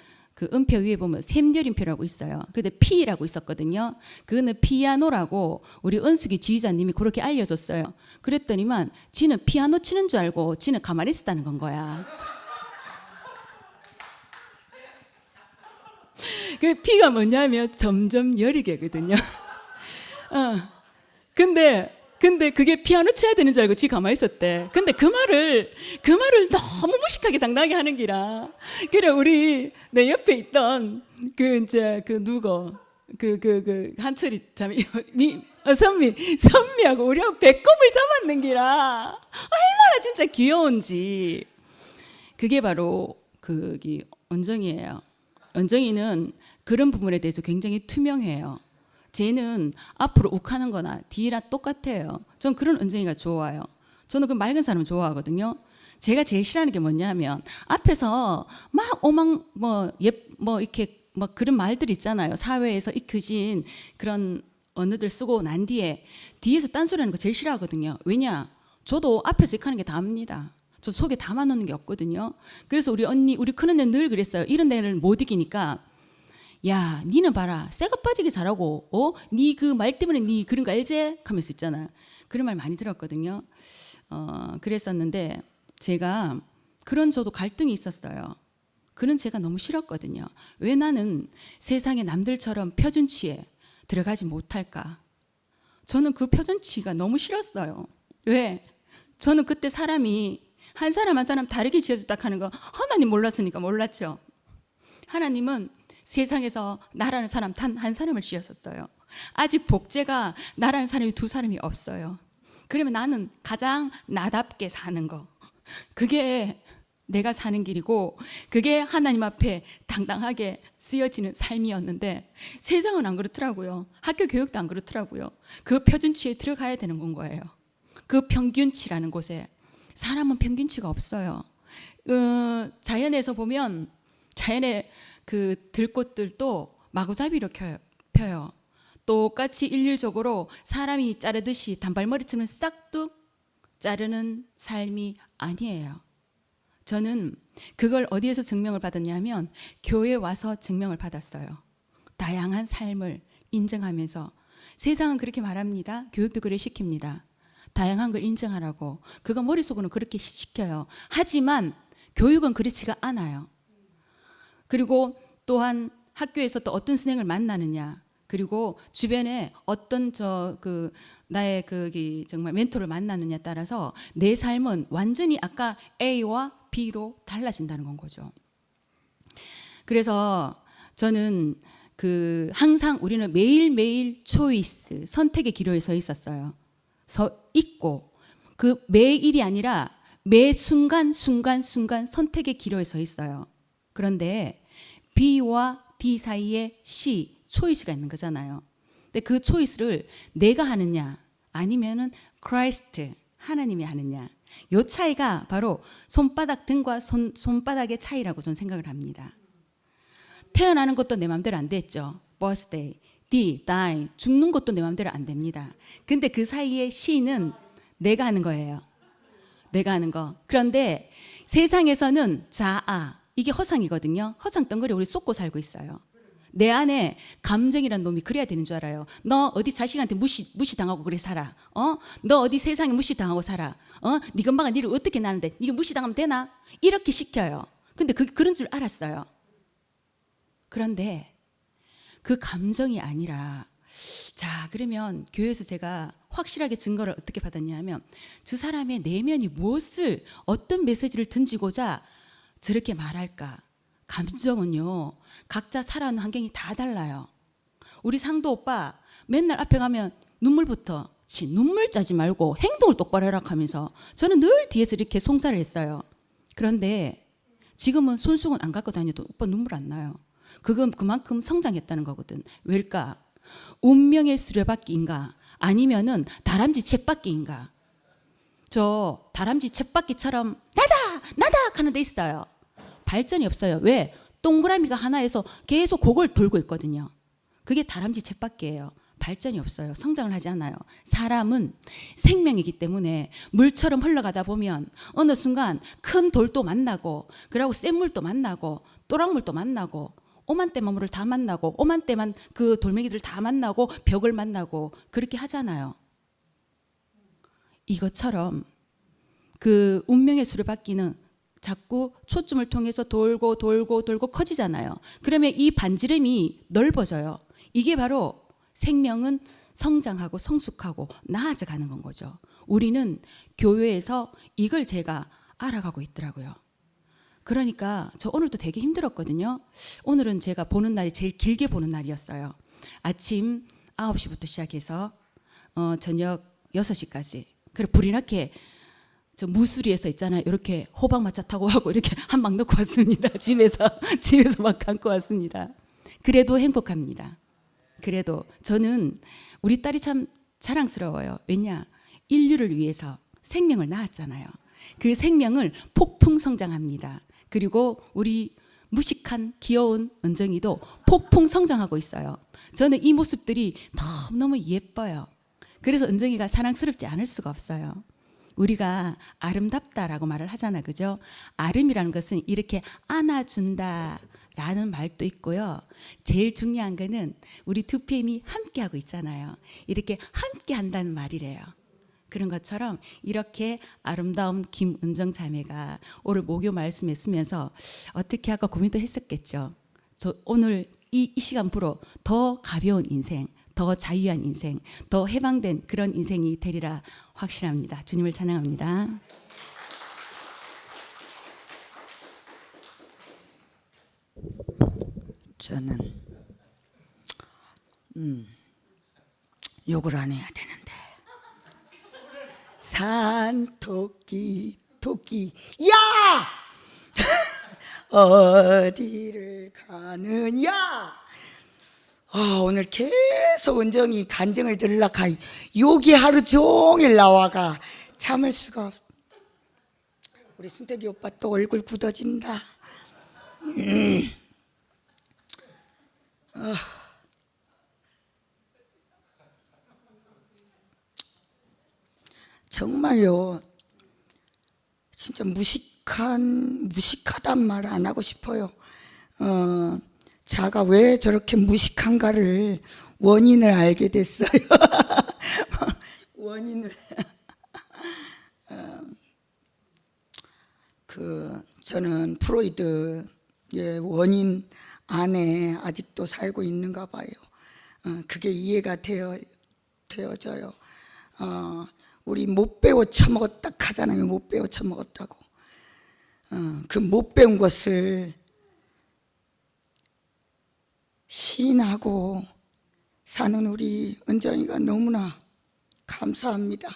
음표 위에 보면 샘열임표라고 있어요. 근데 P라고 있었거든요. 그거는 피아노라고 우리 은숙이 지휘자님이 그렇게 알려줬어요. 그랬더니만 지는 피아노 치는 줄 알고 지는 가만히 있었다는 건 거야. 그 P가 뭐냐면 점점 여리게거든요. 근데 그게 피아노 쳐야 되는 줄 알고 지 가만히 있었대. 근데 그 말을 너무 무식하게 당당하게 하는 기라. 그래 우리 내 옆에 있던 한철이 선미하고 우리하고 배꼽을 잡았는 기라. 얼마나 진짜 귀여운지. 그게 바로 언정이에요. 언정이는 그런 부분에 대해서 굉장히 투명해요. 쟤는 앞으로 욱하는 거나 뒤랑 똑같아요. 전 그런 언정이가 좋아요. 저는 그 맑은 사람 좋아하거든요. 제가 제일 싫어하는 게 뭐냐면 앞에서 막 오만 뭐 이렇게 뭐 그런 말들 있잖아요. 사회에서 익혀진 그런 언어들 쓰고 난 뒤에서 딴소리하는 거 제일 싫어하거든요. 왜냐? 저도 앞에서 이렇게 하는 게 다입니다. 저 속에 담아놓는 게 없거든요. 그래서 우리 큰언니는 늘 그랬어요. 이런 데를 못 이기니까 야, 니는 봐라. 쇠가 빠지게 잘하고 니 그 말 때문에 니 그런 거 알지? 하면서 있잖아. 그런 말 많이 들었거든요. 그랬었는데 제가 그런 저도 갈등이 있었어요. 그런 제가 너무 싫었거든요. 왜 나는 세상에 남들처럼 표준치에 들어가지 못할까? 저는 그 표준치가 너무 싫었어요. 왜? 저는 그때 사람이 한 사람 한 사람 다르게 지어졌다 하는 거 하나님 몰랐으니까 몰랐죠. 하나님은 세상에서 나라는 사람 단 한 사람을 지었었어요. 아직 복제가 나라는 사람이 두 사람이 없어요. 그러면 나는 가장 나답게 사는 거. 그게 내가 사는 길이고 그게 하나님 앞에 당당하게 쓰여지는 삶이었는데 세상은 안 그렇더라고요. 학교 교육도 안 그렇더라고요. 그 표준치에 들어가야 되는 건 거예요. 그 평균치라는 곳에. 사람은 평균치가 없어요. 자연에서 보면 자연의 그 들꽃들도 마구잡이로 펴요. 똑같이 일률적으로 사람이 자르듯이 단발머리처럼 싹둑 자르는 삶이 아니에요. 저는 그걸 어디에서 증명을 받았냐면 교회에 와서 증명을 받았어요. 다양한 삶을 인정하면서 세상은 그렇게 말합니다. 교육도 그래 시킵니다. 다양한 걸 인정하라고. 그거 머릿속으로는 그렇게 시켜요. 하지만 교육은 그렇지가 않아요. 그리고 또한 학교에서 또 어떤 선생을 만나느냐, 그리고 주변에 어떤 나의 정말 멘토를 만나느냐에 따라서 내 삶은 완전히 아까 A와 B로 달라진다는 건 거죠. 그래서 저는 항상 우리는 매일매일 초이스, 선택의 기로에 서 있었어요. 서 있고 그 매일이 아니라 매 순간 선택의 기로에 서 있어요. 그런데 B와 D 사이에 C, 초이스가 있는 거잖아요. 근데 그 초이스를 내가 하느냐 아니면은 크라이스트, 하나님이 하느냐, 요 차이가 바로 손바닥 등과 손바닥의 차이라고 저는 생각을 합니다. 태어나는 것도 내 마음대로 안 됐죠. birthday, die, 죽는 것도 내 마음대로 안 됩니다. 근데 그 사이에 C는 내가 하는 거예요. 내가 하는 거. 그런데 세상에서는 자아, 이게 허상이거든요. 허상 덩어리 우리 쏟고 살고 있어요. 내 안에 감정이란 놈이 그래야 되는 줄 알아요. 너 어디 자식한테 무시당하고 그래 살아. 너 어디 세상에 무시당하고 살아. 네 엄마가 니를 어떻게 낳는데 이거 무시당하면 되나? 이렇게 시켜요. 근데 그런 줄 알았어요. 그런데 그 감정이 아니라, 자, 그러면 교회에서 제가 확실하게 증거를 어떻게 받았냐면 저 사람의 내면이 어떤 메시지를 던지고자 저렇게 말할까? 감정은요, 각자 살아온 환경이 다 달라요. 우리 상도 오빠 맨날 앞에 가면 눈물부터 눈물 짜지 말고 행동을 똑바로 해라 하면서 저는 늘 뒤에서 이렇게 송사를 했어요. 그런데 지금은 손수건 안 갖고 다녀도 오빠 눈물 안 나요. 그건 그만큼 성장했다는 거거든. 왜일까? 운명의 수레바퀴인가 아니면은 다람쥐 쳇바퀴인가? 저 다람쥐 쳇바퀴처럼 나다 하는 데 있어요. 발전이 없어요. 왜? 동그라미가 하나에서 계속 그걸 돌고 있거든요. 그게 다람쥐 쳇바퀴예요. 발전이 없어요. 성장을 하지 않아요. 사람은 생명이기 때문에 물처럼 흘러가다 보면 어느 순간 큰 돌도 만나고, 그리고 센 물도 만나고, 또랑물도 만나고, 오만때만 물을 다 만나고, 오만때만 그 돌멩이들 다 만나고, 벽을 만나고, 그렇게 하잖아요. 이것처럼 그 운명의 수레바퀴는 자꾸 초점을 통해서 돌고 커지잖아요. 그러면 이 반지름이 넓어져요. 이게 바로 생명은 성장하고 성숙하고 나아져가는 건 거죠. 우리는 교회에서 이걸 제가 알아가고 있더라고요. 그러니까 저 오늘도 되게 힘들었거든요. 오늘은 제가 보는 날이 제일 길게 보는 날이었어요. 아침 9시부터 시작해서 저녁 6시까지. 그리고 불이 나게 저 무수리에서 있잖아요. 이렇게 호박마차 타고 하고 이렇게 한 방 넣고 왔습니다. 집에서 막 감고 왔습니다. 그래도 행복합니다. 그래도 저는 우리 딸이 참 자랑스러워요. 왜냐? 인류를 위해서 생명을 낳았잖아요. 그 생명을 폭풍 성장합니다. 그리고 우리 무식한 귀여운 은정이도 폭풍 성장하고 있어요. 저는 이 모습들이 너무너무 예뻐요. 그래서 은정이가 사랑스럽지 않을 수가 없어요. 우리가 아름답다라고 말을 하잖아, 그죠? 아름이라는 것은 이렇게 안아준다라는 말도 있고요. 제일 중요한 거는 우리 2PM이 함께하고 있잖아요. 이렇게 함께한다는 말이래요. 그런 것처럼 이렇게 아름다운 김은정 자매가 오늘 모교 말씀에 쓰면서 어떻게 할까 고민도 했었겠죠. 저 오늘 이 시간부로 더 가벼운 인생, 더 자유한 인생, 더 해방된 그런 인생이 되리라 확신합니다. 주님을 찬양합니다. 저는 욕을 안 해야 되는데 산토끼 토끼 야 어디를 가느냐. 오늘 계속 은정이 간증을 들으려고 욕이 하루 종일 나와가 참을 수가 없. 우리 순택이 오빠 또 얼굴 굳어진다. 정말요. 진짜 무식하단 말 안 하고 싶어요. 자가 왜 저렇게 무식한가를 원인을 알게 됐어요. 원인을. 저는 프로이드의 원인 안에 아직도 살고 있는가 봐요. 그게 이해가 되어져요. 우리 못 배워 처먹었다 하잖아요. 못 배워 처먹었다고. 그 못 배운 것을 시인하고 사는 우리 은정이가 너무나 감사합니다.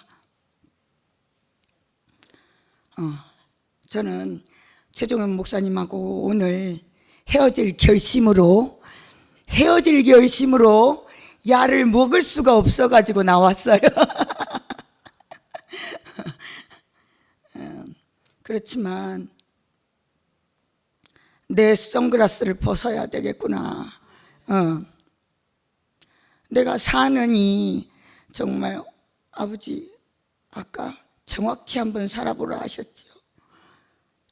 저는 최종현 목사님하고 오늘 헤어질 결심으로 약을 먹을 수가 없어가지고 나왔어요. 그렇지만 내 선글라스를 벗어야 되겠구나. 내가 사느니 정말 아버지 아까 정확히 한번 살아보라 하셨죠.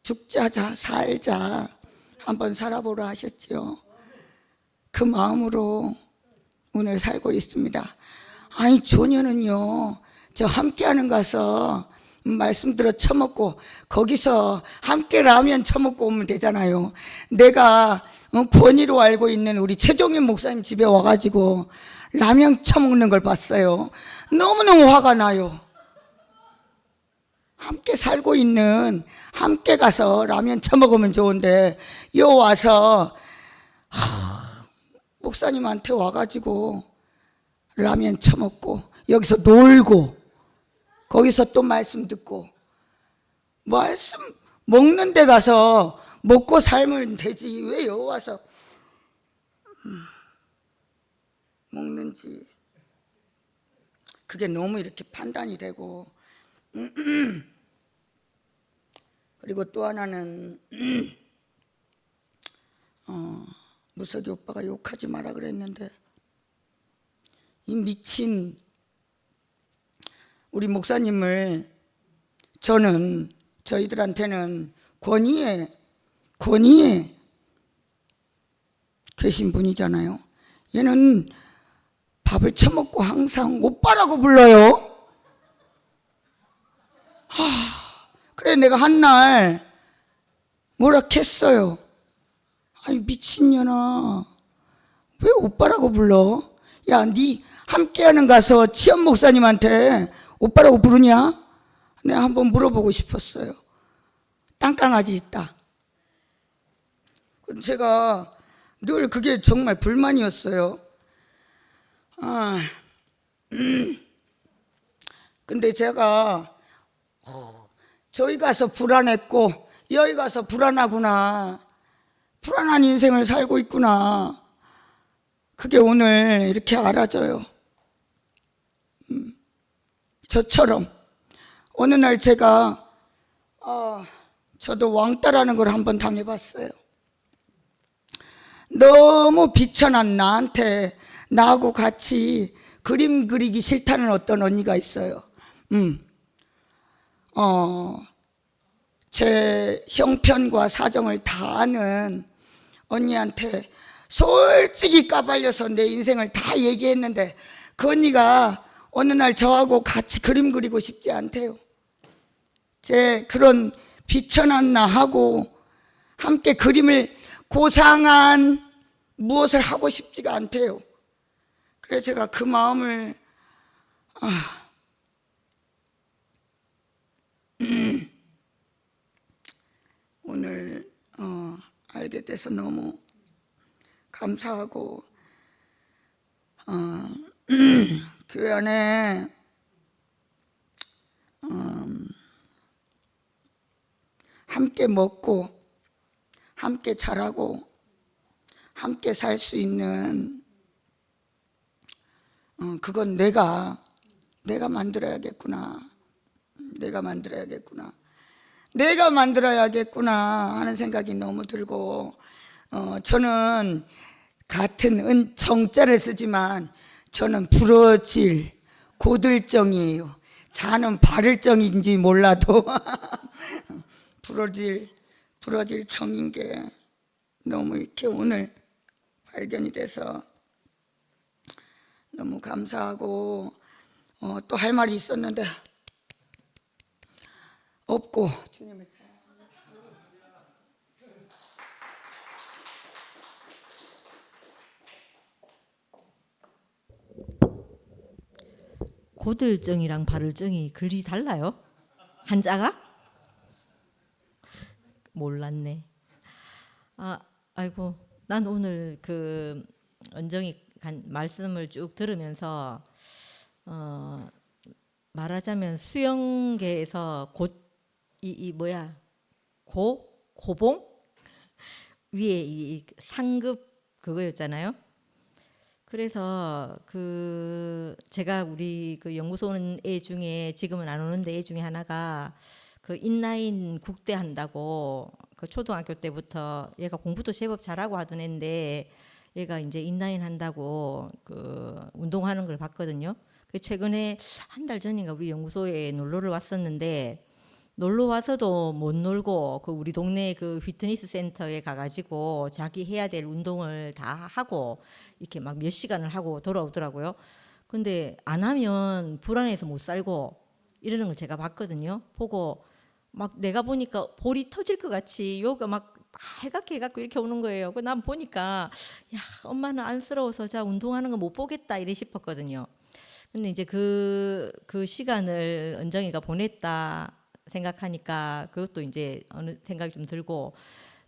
죽자 살자 한번 살아보라 하셨죠. 그 마음으로 오늘 살고 있습니다. 아니 조녀는요, 저 함께하는 가서 말씀 들어 처먹고 거기서 함께 라면 처먹고 오면 되잖아요. 내가 권위로 알고 있는 우리 최종현 목사님 집에 와가지고 라면 처먹는 걸 봤어요. 너무너무 화가 나요. 함께 살고 있는, 함께 가서 라면 처먹으면 좋은데 요 와서 목사님한테 와가지고 라면 처먹고 여기서 놀고 거기서 또 말씀 듣고, 말씀 먹는 데 가서 먹고 살면 되지 왜 여기 와서 먹는지. 그게 너무 이렇게 판단이 되고. 그리고 또 하나는 무석이 오빠가 욕하지 마라 그랬는데, 이 미친 우리 목사님을 저희들한테는 권위에 계신 분이잖아요. 얘는 밥을 처먹고 항상 오빠라고 불러요. 그래 내가 한날 뭐라 했어요. 아니 미친년아, 왜 오빠라고 불러? 야, 네 함께하는 가서 치연 목사님한테 오빠라고 부르냐? 내가 한번 물어보고 싶었어요. 땅강아지 있다. 제가 늘 그게 정말 불만이었어요. 근데 제가 저희 가서 불안했고 여기 가서 불안하구나, 불안한 인생을 살고 있구나, 그게 오늘 이렇게 알아져요. 저처럼 어느 날 제가 저도 왕따라는 걸 한번 당해봤어요. 너무 비천한 나하고 같이 그림 그리기 싫다는 어떤 언니가 있어요. 제 형편과 사정을 다 아는 언니한테 솔직히 까발려서 내 인생을 다 얘기했는데 그 언니가 어느 날 저하고 같이 그림 그리고 싶지 않대요. 제 그런 비천한 나하고 함께 그림을 고상한 무엇을 하고 싶지가 않대요. 그래서 제가 그 마음을 오늘 알게 돼서 너무 감사하고 교회 안에 함께 먹고 함께 자라고 함께 살 수 있는 그건 내가 만들어야겠구나. 내가 만들어야겠구나 하는 생각이 너무 들고 저는 같은 정자를 쓰지만 저는 부러질 고들정이에요. 자는 바를정인지 몰라도 부러질 정인 게 너무 이렇게 오늘 발견이 돼서 너무 감사하고 또 할 말이 있었는데 없고 주님을 고들정이랑 바를정이 글이 달라요? 한자가? 몰랐네. 아이고, 난 오늘 그 은정이 말씀을 쭉 들으면서 말하자면 수영계에서 고봉 위에 이 상급 그거였잖아요. 그래서 제가 우리 그 연구소 오는 애 중에 지금은 안 오는데 애 중에 하나가 그 인라인 국대 한다고 그 초등학교 때부터 얘가 공부도 제법 잘하고 하던 애인데 얘가 이제 인라인 한다고 그 운동하는 걸 봤거든요. 그 최근에 한 달 전인가 우리 연구소에 놀러를 왔었는데 놀러 와서도 못 놀고 그 우리 동네 그 피트니스 센터에 가가지고 자기 해야 될 운동을 다 하고 이렇게 막 몇 시간을 하고 돌아오더라고요. 근데 안 하면 불안해서 못 살고 이러는 걸 제가 봤거든요. 보고 막 내가 보니까 볼이 터질 것 같이 요가 막 빨갛게 해갖고 이렇게 오는 거예요. 그 난 보니까 야 엄마는 안쓰러워서 자 운동하는 거 못 보겠다 이래 싶었거든요. 근데 이제 그 시간을 은정이가 보냈다 생각하니까 그것도 이제 어느 생각이 좀 들고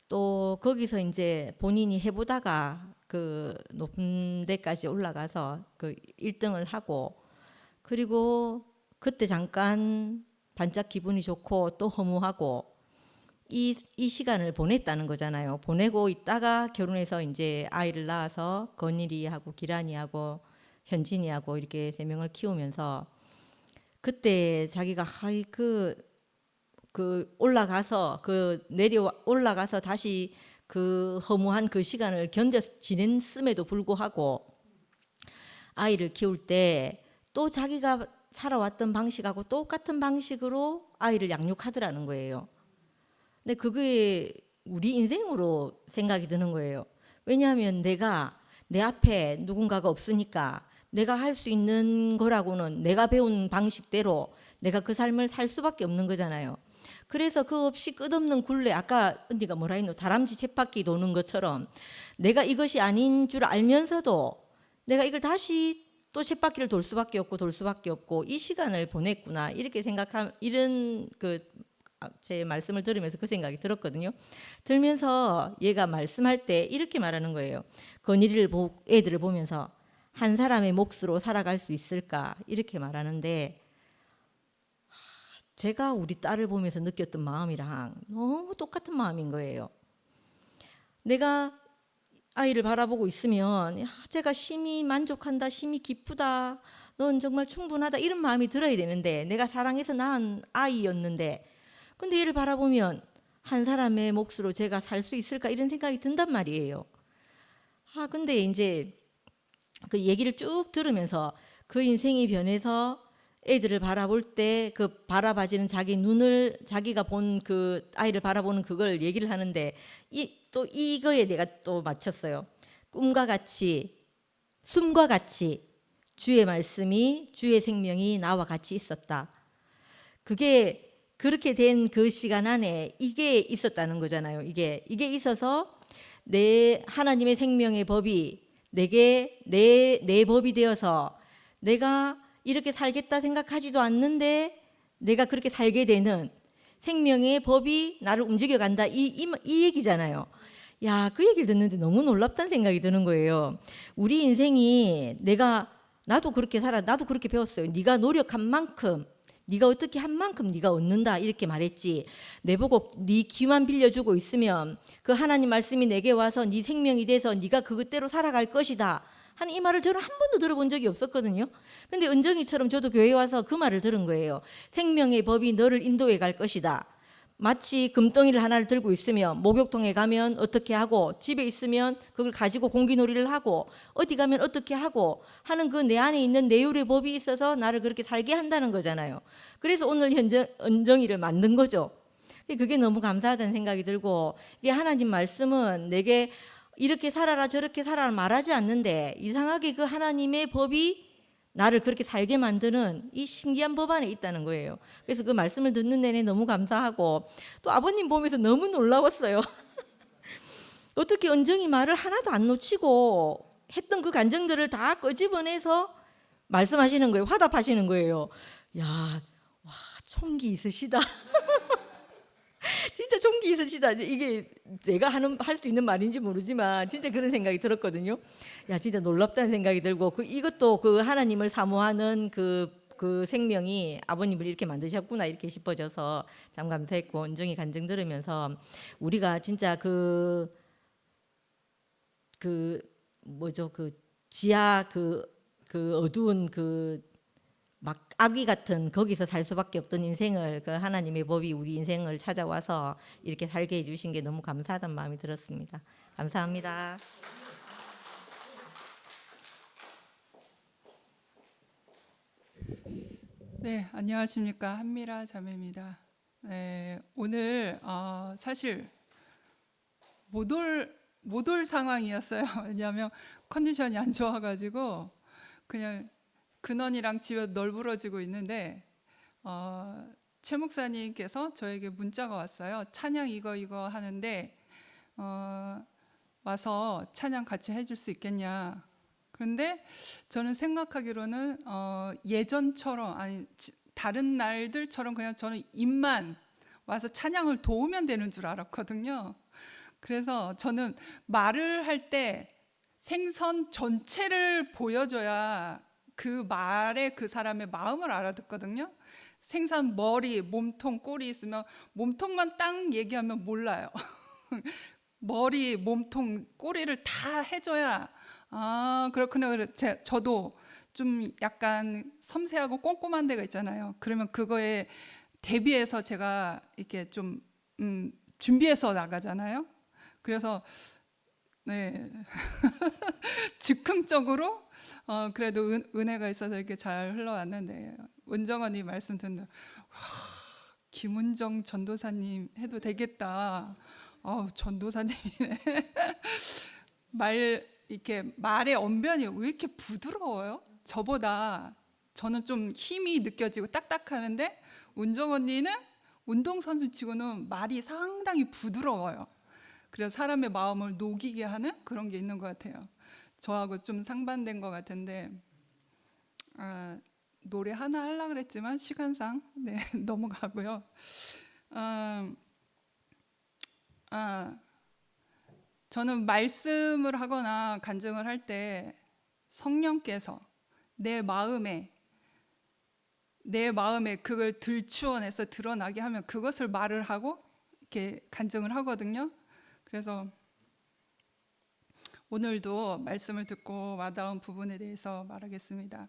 또 거기서 이제 본인이 해보다가 그 높은 데까지 올라가서 그 1등을 하고 그리고 그때 잠깐 반짝 기분이 좋고 또 허무하고 이 시간을 보냈다는 거잖아요. 보내고 있다가 결혼해서 이제 아이를 낳아서 건일이하고 기란이하고 현진이하고 이렇게 3명을 키우면서 그때 자기가 올라가서 올라가서 다시 그 허무한 그 시간을 견뎌 지냈음에도 불구하고 아이를 키울 때 또 자기가 살아왔던 방식하고 똑같은 방식으로 아이를 양육하더라는 거예요. 근데 그게 우리 인생으로 생각이 드는 거예요. 왜냐하면 내가 내 앞에 누군가가 없으니까 내가 할 수 있는 거라고는 내가 배운 방식대로 내가 그 삶을 살 수밖에 없는 거잖아요. 그래서 그 없이 끝없는 굴레, 아까 언니가 뭐라 했노? 다람쥐 쳇바퀴 도는 것처럼 내가 이것이 아닌 줄 알면서도 내가 이걸 다시 또 쳇바퀴를 돌 수밖에 없고 이 시간을 보냈구나 이렇게 이런 제 말씀을 들으면서 그 생각이 들었거든요. 들면서 얘가 말씀할 때 이렇게 말하는 거예요. 건일이를 애들을 보면서 한 사람의 몫으로 살아갈 수 있을까 이렇게 말하는데 제가 우리 딸을 보면서 느꼈던 마음이랑 너무 똑같은 마음인 거예요. 내가 아이를 바라보고 있으면 제가 심히 만족한다, 심히 기쁘다, 넌 정말 충분하다 이런 마음이 들어야 되는데 내가 사랑해서 낳은 아이였는데 근데 얘를 바라보면 한 사람의 몫으로 제가 살 수 있을까 이런 생각이 든단 말이에요. 근데 이제 그 얘기를 쭉 들으면서 그 인생이 변해서 애들을 바라볼 때 그 바라봐지는 자기 눈을 자기가 본 그 아이를 바라보는 그걸 얘기를 하는데 또 이거에 내가 또 맞췄어요. 꿈과 같이 숨과 같이 주의 말씀이 주의 생명이 나와 같이 있었다. 그게 그렇게 된 그 시간 안에 이게 있었다는 거잖아요. 이게 있어서 내 하나님의 생명의 법이 내게 내 법이 되어서 내가 이렇게 살겠다 생각하지도 않는데 내가 그렇게 살게 되는 생명의 법이 나를 움직여 간다. 이 얘기잖아요. 야, 그 얘기를 듣는데 너무 놀랍다는 생각이 드는 거예요. 우리 인생이 나도 그렇게 살아. 나도 그렇게 배웠어요. 네가 노력한 만큼 네가 어떻게 한 만큼 네가 얻는다 이렇게 말했지. 내보고 네 귀만 빌려주고 있으면 그 하나님 말씀이 내게 와서 네 생명이 돼서 네가 그것대로 살아갈 것이다 하는 이 말을 저는 한 번도 들어본 적이 없었거든요. 근데 은정이처럼 저도 교회에 와서 그 말을 들은 거예요. 생명의 법이 너를 인도해 갈 것이다. 마치 금덩이를 하나를 들고 있으면 목욕통에 가면 어떻게 하고 집에 있으면 그걸 가지고 공기놀이를 하고 어디 가면 어떻게 하고 하는 그 내 안에 있는 내율의 법이 있어서 나를 그렇게 살게 한다는 거잖아요. 그래서 오늘 은정이를 만든 거죠. 그게 너무 감사하다는 생각이 들고 이게 하나님 말씀은 내게 이렇게 살아라 저렇게 살아라 말하지 않는데 이상하게 그 하나님의 법이 나를 그렇게 살게 만드는 이 신기한 법 안에 있다는 거예요. 그래서 그 말씀을 듣는 내내 너무 감사하고 또 아버님 보면서 너무 놀라웠어요. 어떻게 은정이 말을 하나도 안 놓치고 했던 그 감정들을 다 끄집어내서 말씀하시는 거예요. 화답하시는 거예요. 야, 와, 총기 있으시다. 진짜 총기 있으시다. 이게 내가 할 수 있는 말인지 모르지만 진짜 그런 생각이 들었거든요. 야, 진짜 놀랍다는 생각이 들고 이것도 그 하나님을 사모하는 그 생명이 아버님을 이렇게 만드셨구나 이렇게 싶어져서 참 감사했고 은정이 간증 들으면서 우리가 진짜 그 뭐죠 그 지하 그 어두운 막 아귀 같은 거기서 살 수밖에 없던 인생을 그 하나님의 법이 우리 인생을 찾아와서 이렇게 살게 해주신 게 너무 감사하다는 마음이 들었습니다. 감사합니다. 네, 안녕하십니까. 한미라 자매입니다. 네, 오늘 사실 못 올 상황이었어요. 왜냐하면 컨디션이 안 좋아가지고 그냥 근원이랑 집에 널브러지고 있는데 최 목사님께서 저에게 문자가 왔어요. 찬양 이거 하는데 와서 찬양 같이 해줄 수 있겠냐. 그런데 저는 생각하기로는 예전처럼 아니 다른 날들처럼 그냥 저는 입만 와서 찬양을 도우면 되는 줄 알았거든요. 그래서 저는 말을 할 때 생선 전체를 보여줘야 그 말에 그 사람의 마음을 알아듣거든요. 생선 머리, 몸통, 꼬리 있으면 몸통만 딱 얘기하면 몰라요. 머리, 몸통, 꼬리를 다 해줘야 그렇구나. 저도 좀 약간 섬세하고 꼼꼼한 데가 있잖아요. 그러면 그거에 대비해서 제가 이렇게 좀 준비해서 나가잖아요. 그래서 네 즉흥적으로 그래도 은혜가 있어서 이렇게 잘 흘러왔는데 은정 언니 말씀 듣는 김은정 전도사님 해도 되겠다. 전도사님이네. 이렇게 말의 언변이 왜 이렇게 부드러워요? 저보다 저는 좀 힘이 느껴지고 딱딱하는데 은정 언니는 운동선수 치고는 말이 상당히 부드러워요. 그래서 사람의 마음을 녹이게 하는 그런 게 있는 것 같아요. 저하고 좀 상반된 것 같은데 노래 하나 하려고 그랬지만 시간상 네, 넘어가고요. 저는 말씀을 하거나 간증을 할 때 성령께서 내 마음에 그걸 들추어내서 드러나게 하면 그것을 말을 하고 이렇게 간증을 하거든요. 그래서 오늘도 말씀을 듣고 와닿은 부분에 대해서 말하겠습니다.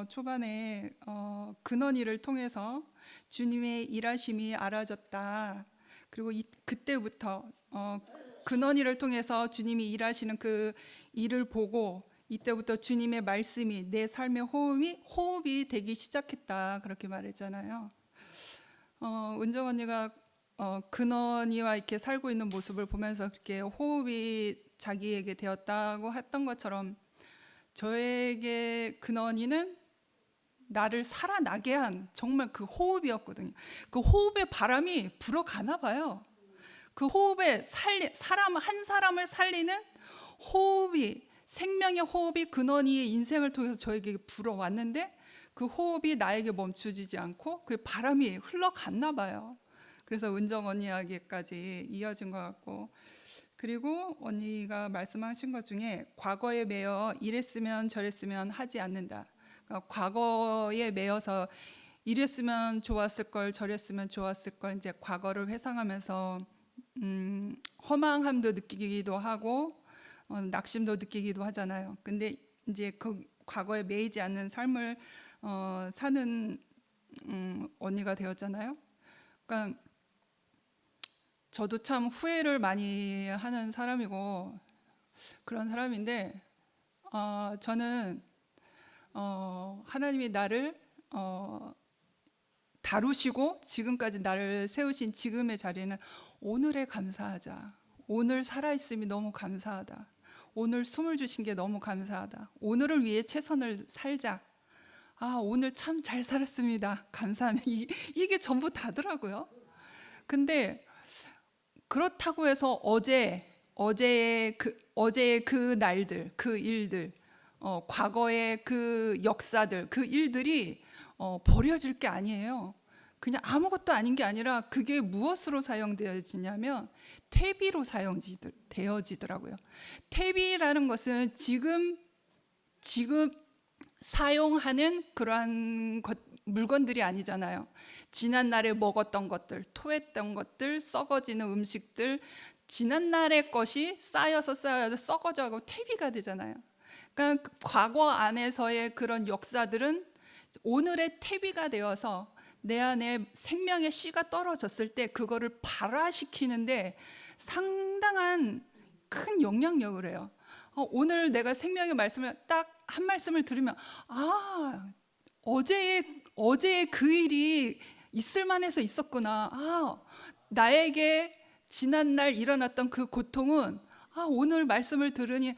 초반에 근원이를 통해서 주님의 일하심이 알아졌다. 그리고 그때부터 근원이를 통해서 주님이 일하시는 그 일을 보고 이때부터 주님의 말씀이 내 삶의 호흡이 되기 시작했다. 그렇게 말했잖아요. 은정 언니가 근원이와 이렇게 살고 있는 모습을 보면서 그렇게 호흡이 자기에게 되었다고 했던 것처럼 저에게 근원이는 나를 살아나게 한 정말 그 호흡이었거든요. 그 호흡의 바람이 불어가나 봐요. 그 호흡에 사람 한 사람을 살리는 호흡이, 생명의 호흡이 근원이의 인생을 통해서 저에게 불어왔는데 그 호흡이 나에게 멈추지 않고 그 바람이 흘러갔나 봐요. 그래서 은정 언니에게까지 이어진 것 같고, 그리고 언니가 말씀하신 것 중에 과거에 매여 이랬으면 저랬으면 하지 않는다. 그러니까 과거에 매여서 이랬으면 좋았을 걸, 저랬으면 좋았을 걸, 이제 과거를 회상하면서 허망함도 느끼기도 하고 낙심도 느끼기도 하잖아요. 근데 이제 그 과거에 매이지 않는 삶을 사는 언니가 되었잖아요. 그러니까 저도 참 후회를 많이 하는 사람이고 그런 사람인데 저는 하나님이 나를 다루시고 지금까지 나를 세우신 지금의 자리는 오늘에 감사하자. 오늘 살아있음이 너무 감사하다. 오늘 숨을 주신 게 너무 감사하다. 오늘을 위해 최선을 살자. 오늘 참 잘 살았습니다. 감사합니다. 이게 전부 다더라고요. 근데 그렇다고 해서 어제의 그 날들, 그 일들, 과거의 그 역사들, 그 일들이 버려질 게 아니에요. 그냥 아무것도 아닌 게 아니라 그게 무엇으로 사용되어지냐면 퇴비로 사용되어지더라고요. 퇴비라는 것은 지금 사용하는 그러한 물건들이 아니잖아요. 지난날에 먹었던 것들, 토했던 것들, 썩어지는 음식들, 지난날의 것이 쌓여서 썩어져가고 퇴비가 되잖아요. 그러니까 과거 안에서의 그런 역사들은 오늘의 퇴비가 되어서 내 안에 생명의 씨가 떨어졌을 때 그거를 발화시키는데 상당한 큰 영향력을 해요. 오늘 내가 생명의 말씀을 딱 한 말씀을 들으면 어제의 그 일이 있을만해서 있었구나. 나에게 지난날 일어났던 그 고통은 오늘 말씀을 들으니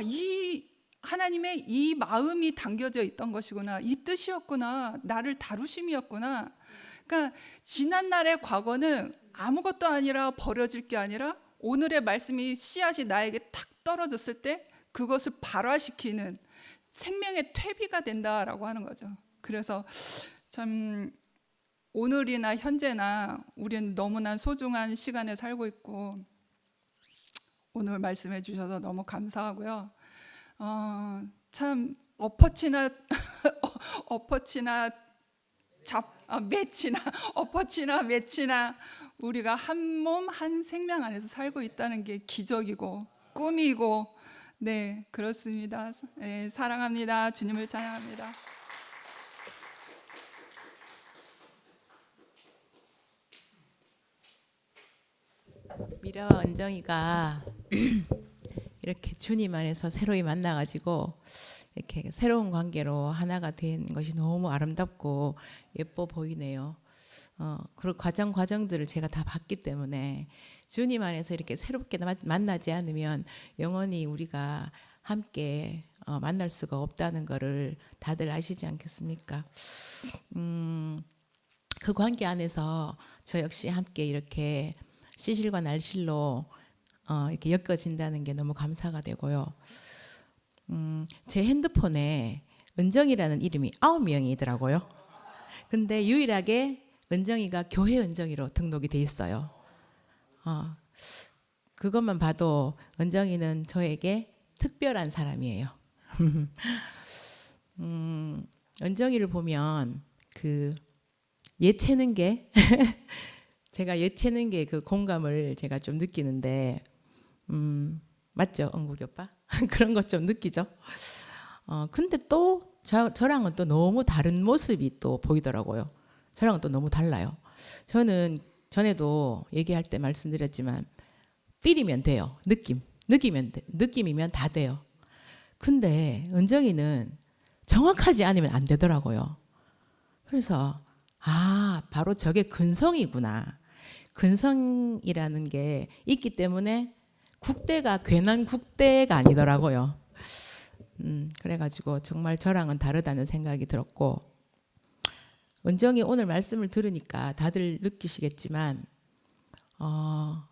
이 하나님의 이 마음이 담겨져 있던 것이구나. 이 뜻이었구나. 나를 다루심이었구나. 그러니까 지난날의 과거는 아무것도 아니라 버려질 게 아니라 오늘의 말씀이 씨앗이 나에게 탁 떨어졌을 때 그것을 발화시키는 생명의 퇴비가 된다라고 하는 거죠. 그래서 참 오늘이나 현재나 우리는 너무나 소중한 시간에 살고 있고 오늘 말씀해 주셔서 너무 감사하고요. 참 엎어치나 매치나 우리가 한 몸 한 생명 안에서 살고 있다는 게 기적이고 꿈이고 네 그렇습니다. 네, 사랑합니다. 주님을 찬양합니다. 미려 은정이가 이렇게 주님 안에서 새로이 만나가지고 이렇게 새로운 관계로 하나가 된 것이 너무 아름답고 예뻐 보이네요. 그런 과정들을 제가 다 봤기 때문에 주님 안에서 이렇게 새롭게 만나지 않으면 영원히 우리가 함께 만날 수가 없다는 것을 다들 아시지 않겠습니까? 그 관계 안에서 저 역시 함께 이렇게 시실과 날실로 이렇게 엮어진다는 게 너무 감사가 되고요. 제 핸드폰에 은정이라는 이름이 9명이더라고요. 근데 유일하게 은정이가 교회 은정이로 등록이 돼 있어요. 그것만 봐도 은정이는 저에게 특별한 사람이에요. 은정이를 보면 그 예체는 게 제가 예체는 게 그 공감을 제가 좀 느끼는데 맞죠, 은국이 오빠? 그런 것 좀 느끼죠. 근데 또 저랑은 또 너무 다른 모습이 또 보이더라고요. 저랑은 또 너무 달라요. 저는 전에도 얘기할 때 말씀드렸지만 필이면 돼요. 느낌이면 다 돼요. 근데 은정이는 정확하지 않으면 안 되더라고요. 그래서 바로 저게 근성이구나. 근성이라는 게 있기 때문에 국대가 괜한 국대가 아니더라고요. 그래가지고 정말 저랑은 다르다는 생각이 들었고, 은정이 오늘 말씀을 들으니까 다들 느끼시겠지만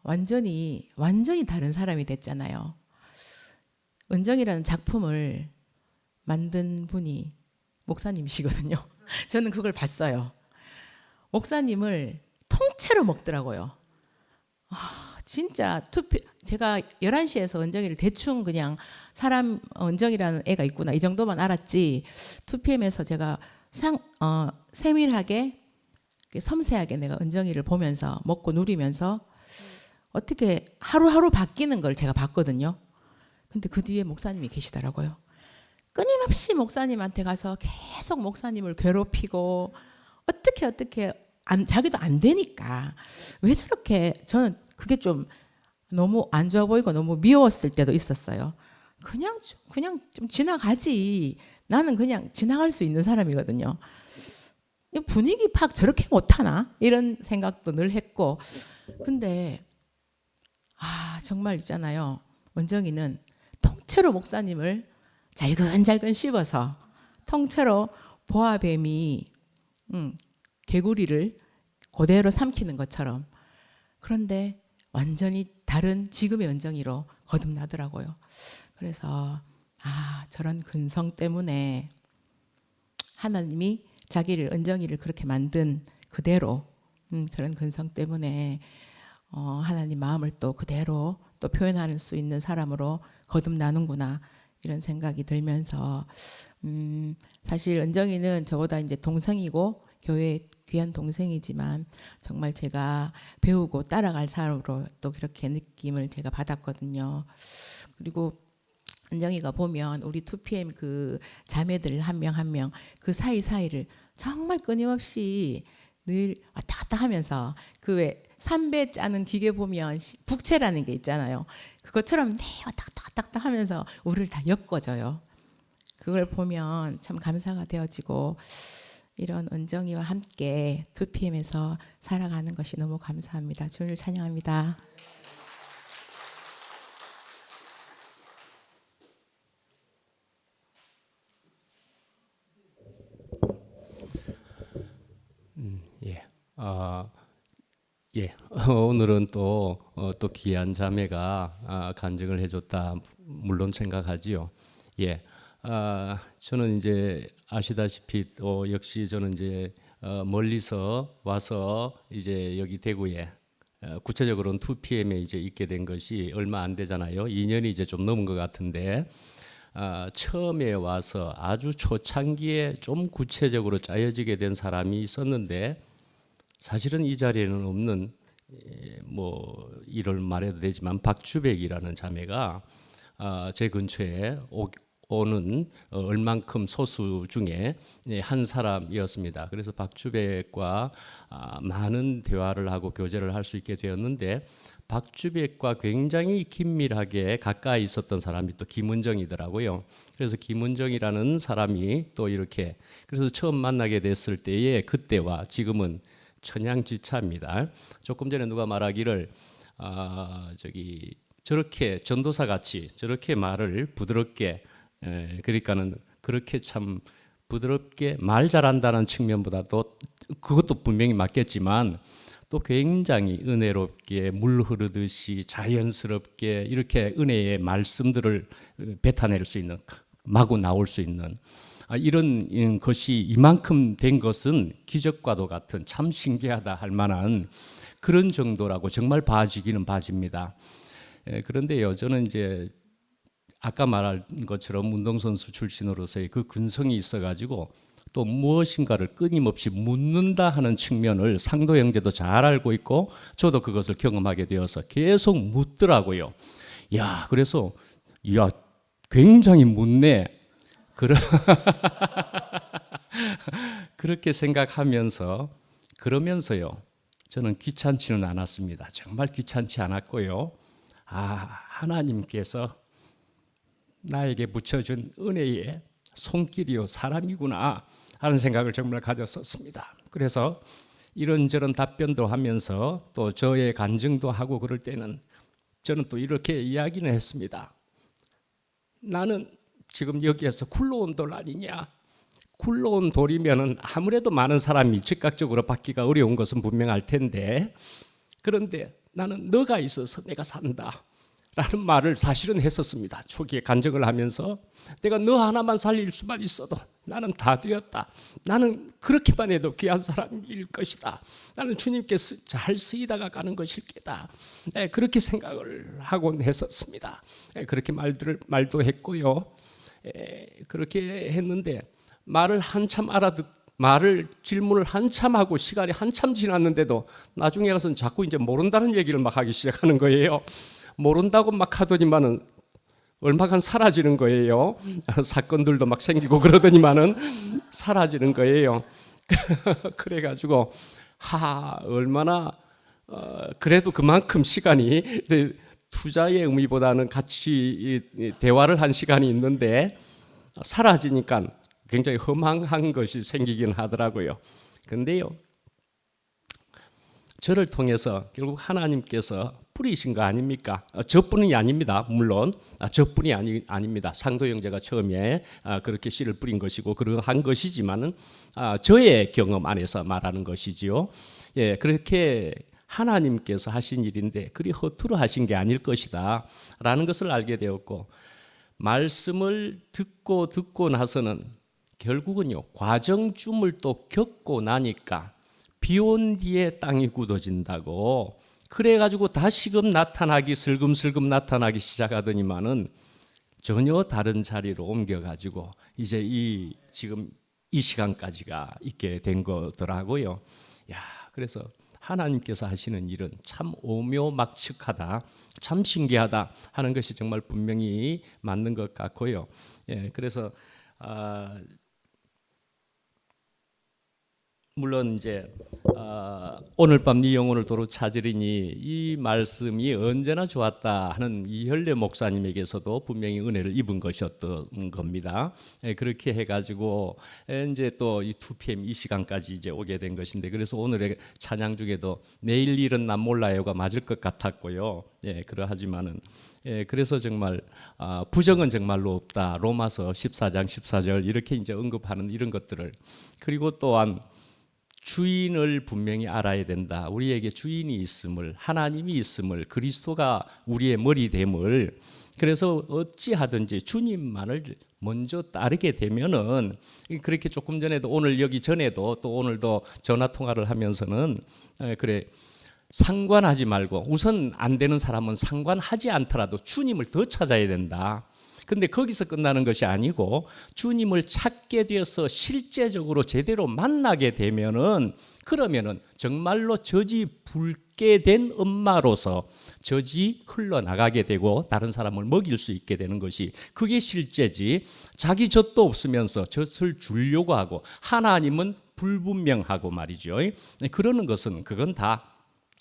완전히 다른 사람이 됐잖아요. 은정이라는 작품을 만든 분이 목사님이시거든요. 저는 그걸 봤어요. 목사님을 통째로 먹더라고요. 진짜 제가 11시에서 은정이를 대충 그냥 은정이라는 애가 있구나 이 정도만 알았지, 2PM에서 제가 세밀하게 섬세하게 내가 은정이를 보면서 먹고 누리면서 어떻게 하루하루 바뀌는 걸 제가 봤거든요. 근데 그 뒤에 목사님이 계시더라고요. 끊임없이 목사님한테 가서 계속 목사님을 괴롭히고 어떻게 자기도 안 되니까 왜 저렇게, 저는 그게 좀 너무 안 좋아 보이고 너무 미웠을 때도 있었어요. 그냥 좀 지나가지. 나는 그냥 지나갈 수 있는 사람이거든요. 분위기 파악 저렇게 못하나? 이런 생각도 늘 했고, 근데 정말 있잖아요. 은정이는 통째로 목사님을 잘근잘근 씹어서 통째로 보아뱀이 개구리를 그대로 삼키는 것처럼, 그런데 완전히 다른 지금의 은정이로 거듭나더라고요. 그래서 저런 근성 때문에 하나님이 자기를, 은정이를 그렇게 만든 그대로 저런 근성 때문에 하나님 마음을 또 그대로 또 표현할 수 있는 사람으로 거듭나는구나, 이런 생각이 들면서 사실 은정이는 저보다 이제 동생이고 교회 귀한 동생이지만 정말 제가 배우고 따라갈 사람으로 또 그렇게 느낌을 제가 받았거든요. 그리고 은정이가 보면 우리 2PM 그 자매들 한 명 한 명 그 사이사이를 정말 끊임없이 늘 왔다 갔다 하면서, 그 왜 삼배 짜는 기계 보면 북채라는 게 있잖아요. 그것처럼 왔다 갔다 하면서 우리를 다 엮어줘요. 그걸 보면 참 감사가 되어지고, 이런 은정이와 함께 2PM에서 살아가는 것이 너무 감사합니다. 주님을 찬양합니다. 오늘은 또 귀한 자매가 간증을 해줬다 물론 생각하지요. 저는 이제 아시다시피 또 역시 저는 이제 멀리서 와서 이제 여기 대구에 구체적으로는 2PM에 이제 있게 된 것이 얼마 안 되잖아요. 2년이 이제 좀 넘은 것 같은데, 처음에 와서 아주 초창기에 좀 구체적으로 짜여지게 된 사람이 있었는데, 사실은 이 자리에는 없는 이를 말해도 되지만 박주백이라는 자매가 제 근처에 오는 얼만큼 소수 중에 한 사람이었습니다. 그래서 박주백과 많은 대화를 하고 교제를 할 수 있게 되었는데, 박주백과 굉장히 긴밀하게 가까이 있었던 사람이 또 김은정이더라고요. 그래서 김은정이라는 사람이 또 이렇게, 그래서 처음 만나게 됐을 때의 그때와 지금은 천양지차입니다. 조금 전에 누가 말하기를 저렇게 전도사 같이 저렇게 말을 부드럽게, 그러니까는 그렇게 참 부드럽게 말 잘한다는 측면보다도 그것도 분명히 맞겠지만 또 굉장히 은혜롭게 물 흐르듯이 자연스럽게 이렇게 은혜의 말씀들을 뱉어낼 수 있는, 마구 나올 수 있는 이런 것이 이만큼 된 것은 기적과도 같은 참 신기하다 할 만한 그런 정도라고 정말 봐지기는 봐집니다. 그런데요, 저는 이제 아까 말한 것처럼 운동선수 출신으로서의 그 근성이 있어가지고 또 무엇인가를 끊임없이 묻는다 하는 측면을 상도 형제도 잘 알고 있고 저도 그것을 경험하게 되어서 계속 묻더라고요. 그래서 굉장히 묻네. 그렇게 생각하면서 그러면서요, 저는 귀찮지는 않았습니다. 정말 귀찮지 않았고요. 하나님께서 나에게 붙여준 은혜의 손길이요 사람이구나 하는 생각을 정말 가졌었습니다. 그래서 이런저런 답변도 하면서 또 저의 간증도 하고 그럴 때는 저는 또 이렇게 이야기는 했습니다. 나는 지금 여기에서 굴러온 돌 아니냐? 굴러온 돌이면은 아무래도 많은 사람이 즉각적으로 받기가 어려운 것은 분명할 텐데, 그런데 나는 너가 있어서 내가 산다 라는 말을 사실은 했었습니다. 초기에 간증을 하면서 내가 너 하나만 살릴 수만 있어도 나는 다 되었다. 나는 그렇게만 해도 귀한 사람일 것이다. 나는 주님께 잘 쓰이다가 가는 것일 게다. 네, 그렇게 생각을 하곤 했었습니다. 네, 그렇게 말도 했고요. 그렇게 했는데 질문을 한참 하고 시간이 한참 지났는데도 나중에 가서는 자꾸 이제 모른다는 얘기를 막 하기 시작하는 거예요. 모른다고 막 하더니만은 얼마간 사라지는 거예요. 사건들도 막 생기고 그러더니만은 사라지는 거예요. 그래가지고 얼마나 그래도 그만큼 시간이 투자의 의미보다는 같이 대화를 한 시간이 있는데 사라지니까 굉장히 허망한 것이 생기긴 하더라고요. 근데요, 저를 통해서 결국 하나님께서 뿌리신 거 아닙니까? 저뿐이 아닙니다. 물론 저뿐이 아닙니다. 상도 형제가 처음에 그렇게 씨를 뿌린 것이고 그러한 것이지만은 저의 경험 안에서 말하는 것이지요. 예, 그렇게 하나님께서 하신 일인데 그리 허투루 하신 게 아닐 것이다 라는 것을 알게 되었고, 말씀을 듣고 나서는 결국은요, 과정쯤을 또 겪고 나니까 비온 뒤에 땅이 굳어진다고 그래가지고 다시금 슬금슬금 나타나기 시작하더니만은 전혀 다른 자리로 옮겨가지고 이제 지금 이 시간까지가 있게 된 거더라고요. 그래서 하나님께서 하시는 일은 참 오묘막측하다, 참 신기하다 하는 것이 정말 분명히 맞는 것 같고요. 예, 그래서 물론 이제 오늘 밤 네 영혼을 도로 찾으리니 이 말씀이 언제나 좋았다 하는 이현래 목사님에게서도 분명히 은혜를 입은 것이었던 겁니다. 그렇게 해가지고 이제 또 이 2PM 이 시간까지 이제 오게 된 것인데, 그래서 오늘의 찬양 중에도 내일 일은 난 몰라요가 맞을 것 같았고요. 예, 그러하지만은 그래서 정말 부정은 정말로 없다. 로마서 14장 14절 이렇게 이제 언급하는 이런 것들을, 그리고 또한 주인을 분명히 알아야 된다. 우리에게 주인이 있음을, 하나님이 있음을, 그리스도가 우리의 머리됨을, 그래서 어찌하든지 주님만을 먼저 따르게 되면은, 그렇게 조금 전에도 오늘 여기 전에도 또 오늘도 전화 통화를 하면서는 그래, 상관하지 말고 우선 안 되는 사람은 상관하지 않더라도 주님을 더 찾아야 된다. 근데 거기서 끝나는 것이 아니고 주님을 찾게 되어서 실제적으로 제대로 만나게 되면은, 그러면은 정말로 젖이 붉게 된 엄마로서 젖이 흘러나가게 되고 다른 사람을 먹일 수 있게 되는 것이, 그게 실제지. 자기 젖도 없으면서 젖을 주려고 하고 하나님은 불분명하고 말이죠. 그러는 것은 그건 다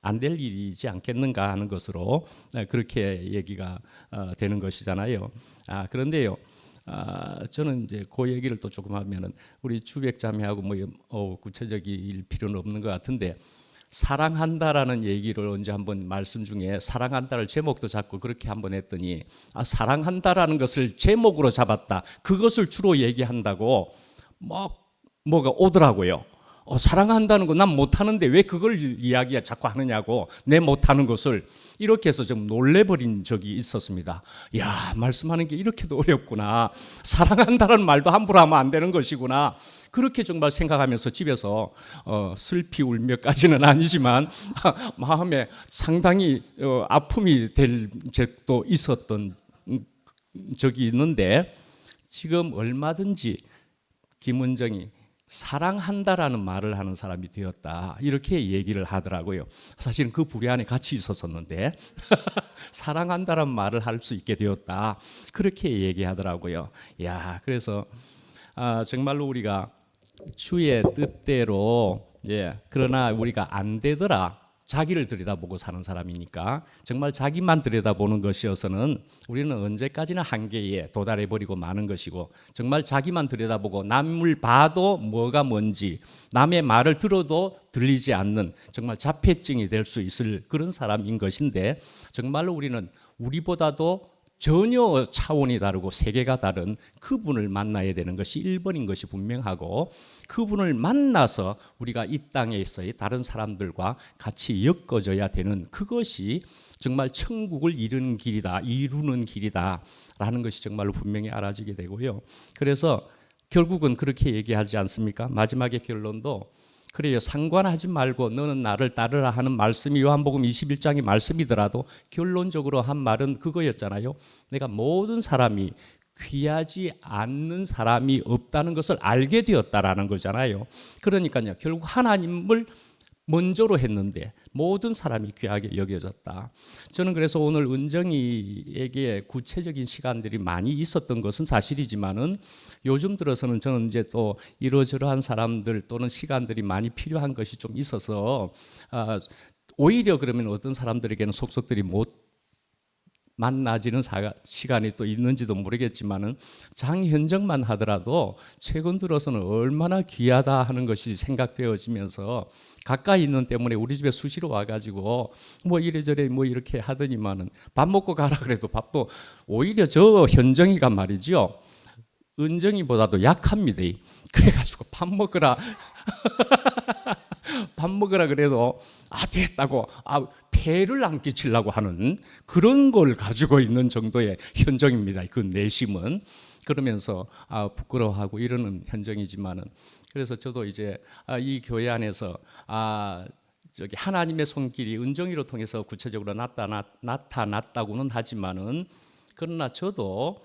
안 될 일이지 않겠는가 하는 것으로 그렇게 얘기가 되는 것이잖아요. 그런데요, 저는 이제 그 얘기를 또 조금 하면은 우리 주백자매하고 구체적일 필요는 없는 것 같은데, 사랑한다라는 얘기를 언제 한번 말씀 중에 사랑한다를 제목도 잡고 그렇게 한번 했더니 사랑한다라는 것을 제목으로 잡았다, 그것을 주로 얘기한다고 뭐가 오더라고요. 사랑한다는 거 난 못하는데 왜 그걸 이야기야 자꾸 하느냐고, 내 못하는 것을. 이렇게 해서 좀 놀래버린 적이 있었습니다. 야, 말씀하는 게 이렇게도 어렵구나. 사랑한다는 말도 함부로 하면 안 되는 것이구나. 그렇게 정말 생각하면서 집에서 슬피 울며까지는 아니지만 마음에 상당히 아픔이 될 적도 있었던 적이 있는데, 지금 얼마든지 김은정이 사랑한다라는 말을 하는 사람이 되었다, 이렇게 얘기를 하더라고요. 사실은 그 부리 안에 같이 있었었는데 사랑한다라는 말을 할 수 있게 되었다, 그렇게 얘기하더라고요. 그래서 정말로 우리가 주의 뜻대로 예. 그러나 우리가 안 되더라. 자기를 들여다보고 사는 사람이니까 정말 자기만 들여다보는 것이어서는 우리는 언제까지나 한계에 도달해 버리고 마는 것이고, 정말 자기만 들여다보고 남을 봐도 뭐가 뭔지, 남의 말을 들어도 들리지 않는 정말 자폐증이 될 수 있을 그런 사람인 것인데, 정말로 우리는 우리보다도 전혀 차원이 다르고 세계가 다른 그분을 만나야 되는 것이 1번인 것이 분명하고, 그분을 만나서 우리가 이 땅에서의 다른 사람들과 같이 엮어져야 되는 그것이 정말 천국을 이루는 길이다라는 것이 정말로 분명히 알아지게 되고요. 그래서 결국은 그렇게 얘기하지 않습니까? 마지막의 결론도 그래요. 상관하지 말고 너는 나를 따르라 하는 말씀이 요한복음 21장의 말씀이더라도 결론적으로 한 말은 그거였잖아요. 내가 모든 사람이 귀하지 않는 사람이 없다는 것을 알게 되었다라는 거잖아요. 그러니까요. 결국 하나님을 먼저로 했는데 모든 사람이 귀하게 여겨졌다. 저는 그래서 오늘 은정이에게 구체적인 시간들이 많이 있었던 것은 사실이지만은, 요즘 들어서는 저는 이제 또 이러저러한 사람들 또는 시간들이 많이 필요한 것이 좀 있어서 오히려 그러면 어떤 사람들에게는 속속들이 못 만나지는 시간이 또 있는지도 모르겠지만은, 장현정만 하더라도 최근 들어서는 얼마나 귀하다 하는 것이 생각되어지면서 가까이 있는 때문에 우리 집에 수시로 와가지고 뭐 이래저래 뭐 이렇게 하더니만은 밥 먹고 가라 그래도 밥도, 오히려 저 현정이가 말이죠, 은정이보다도 약합니다. 그래가지고 밥 먹으라 밥 먹으라 그래도 됐다고 폐를 안 끼치려고 하는 그런 걸 가지고 있는 정도의 현정입니다. 그 내심은. 그러면서 부끄러워하고 이러는 현정이지만은, 그래서 저도 이제 이 교회 안에서 저기 하나님의 손길이 은정이로 통해서 구체적으로 나타났다고는 하지만은, 그러나 저도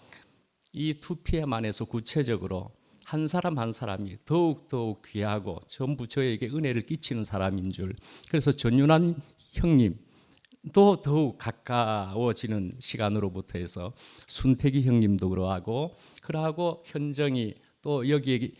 이 2PM 안에서 구체적으로 한 사람 한 사람이 더욱 귀하고 전부 저에게 은혜를 끼치는 사람인 줄, 그래서 전윤환 형님도 더욱 가까워지는 시간으로부터 해서 순택이 형님도 그러하고 현정이 또 여기에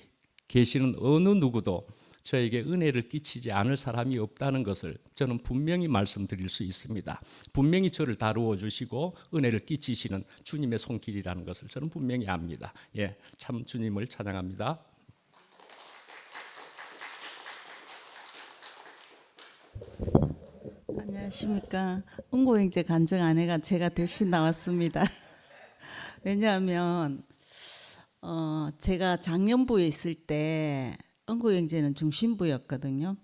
계시는 어느 누구도 저에게 은혜를 끼치지 않을 사람이 없다는 것을 저는 분명히 말씀드릴 수 있습니다. 분명히 저를 다루어 주시고 은혜를 끼치시는 주님의 손길이라는 것을 저는 분명히 압니다. 예, 참 주님을 찬양합니다. 안녕하십니까. 은고형제 간증 아내가 제가 대신 나왔습니다. 왜냐하면 제가 작년부에 있을 때 은고형제는 중심부였거든요.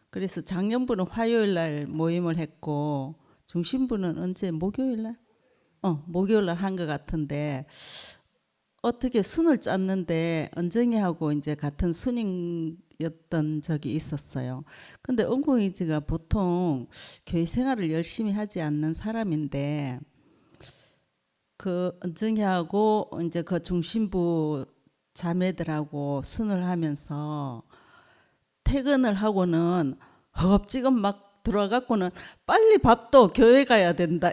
그래서 작년부는 화요일 날 모임을 했고, 중심부는 언제, 목요일 날? 목요일 날 한 것 같은데, 어떻게 순을 짰는데 은정이하고 이제 같은 순이었던 적이 있었어요. 근데 은고형제가 보통 교회 생활을 열심히 하지 않는 사람인데, 그 은정이하고 이제 그 중심부 자매들하고 순을 하면서 퇴근을 하고는 허겁지겁 막 들어가고는 빨리 밥도 교회 가야 된다.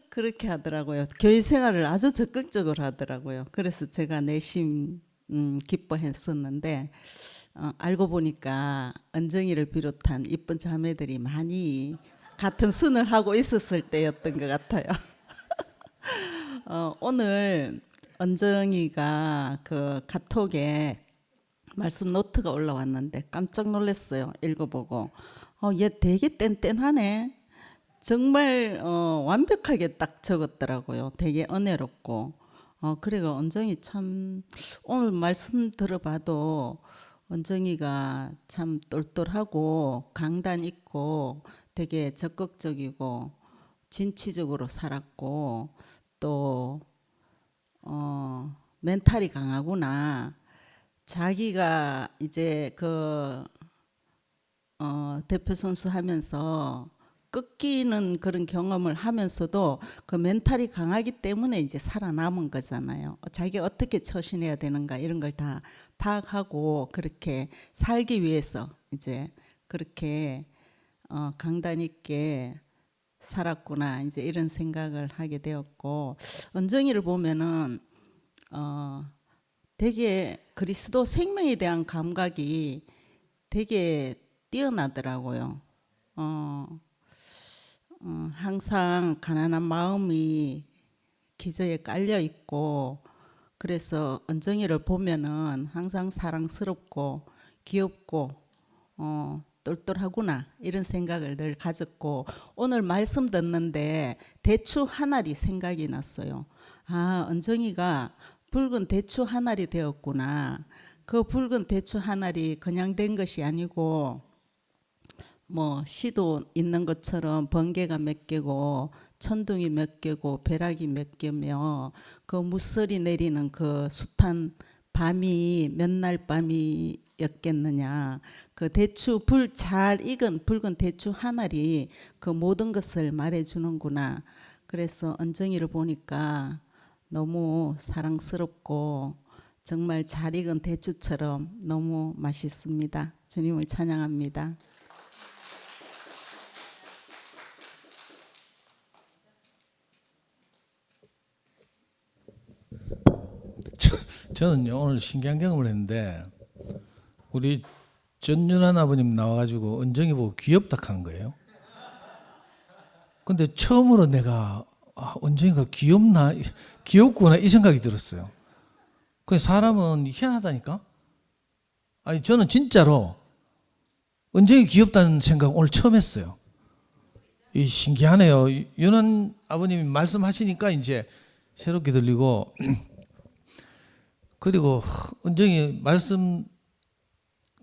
그렇게 하더라고요. 교회 생활을 아주 적극적으로 하더라고요. 그래서 제가 내심 기뻐했었는데, 알고 보니까 은정이를 비롯한 이쁜 자매들이 많이 같은 순을 하고 있었을 때였던 것 같아요. 오늘 은정이가 그 카톡에 말씀 노트가 올라왔는데 깜짝 놀랐어요. 읽어보고 얘 되게 뗀뗀하네. 정말 완벽하게 딱 적었더라고요. 되게 은혜롭고 그래가 은정이 참 오늘 말씀 들어봐도 은정이가 참 똘똘하고 강단 있고 되게 적극적이고 진취적으로 살았고, 또 멘탈이 강하구나. 자기가 이제 그 대표 선수 하면서 꺾이는 그런 경험을 하면서도 그 멘탈이 강하기 때문에 이제 살아남은 거잖아요. 자기가 어떻게 처신해야 되는가 이런 걸 다 파악하고 그렇게 살기 위해서 이제 그렇게 강단 있게 살았구나, 이제 이런 생각을 하게 되었고, 은정이를 보면은 되게 그리스도 생명에 대한 감각이 되게 뛰어나더라고요. 항상 가난한 마음이 기저에 깔려 있고, 그래서 은정이를 보면은 항상 사랑스럽고 귀엽고 똘똘하구나 이런 생각을 늘 가졌고, 오늘 말씀 듣는데 대추 한 알이 생각이 났어요. 아, 은정이가 붉은 대추 한 알이 되었구나. 그 붉은 대추 한 알이 그냥 된 것이 아니고 뭐 시도 있는 것처럼 번개가 몇 개고 천둥이 몇 개고 벼락이 몇 개며 그 무서리 내리는 그 숱한 밤이 몇 날 밤이었겠느냐. 그 대추 불 잘 익은 붉은 대추 한 알이 그 모든 것을 말해주는구나. 그래서 은정이를 보니까 너무 사랑스럽고 정말 잘 익은 대추처럼 너무 맛있습니다. 주님을 찬양합니다. 저는요 오늘 신기한 경험을 했는데, 우리 전윤환 아버님 나와가지고 은정이 보고 귀엽다 하는 거예요. 근데 처음으로 내가 은정이가 귀엽구나 이 생각이 들었어요. 그 사람은 희한하다니까. 아니 저는 진짜로 은정이 귀엽다는 생각 오늘 처음 했어요. 이 신기하네요. 윤환 아버님이 말씀하시니까 이제 새롭게 들리고. 그리고 은정이 말씀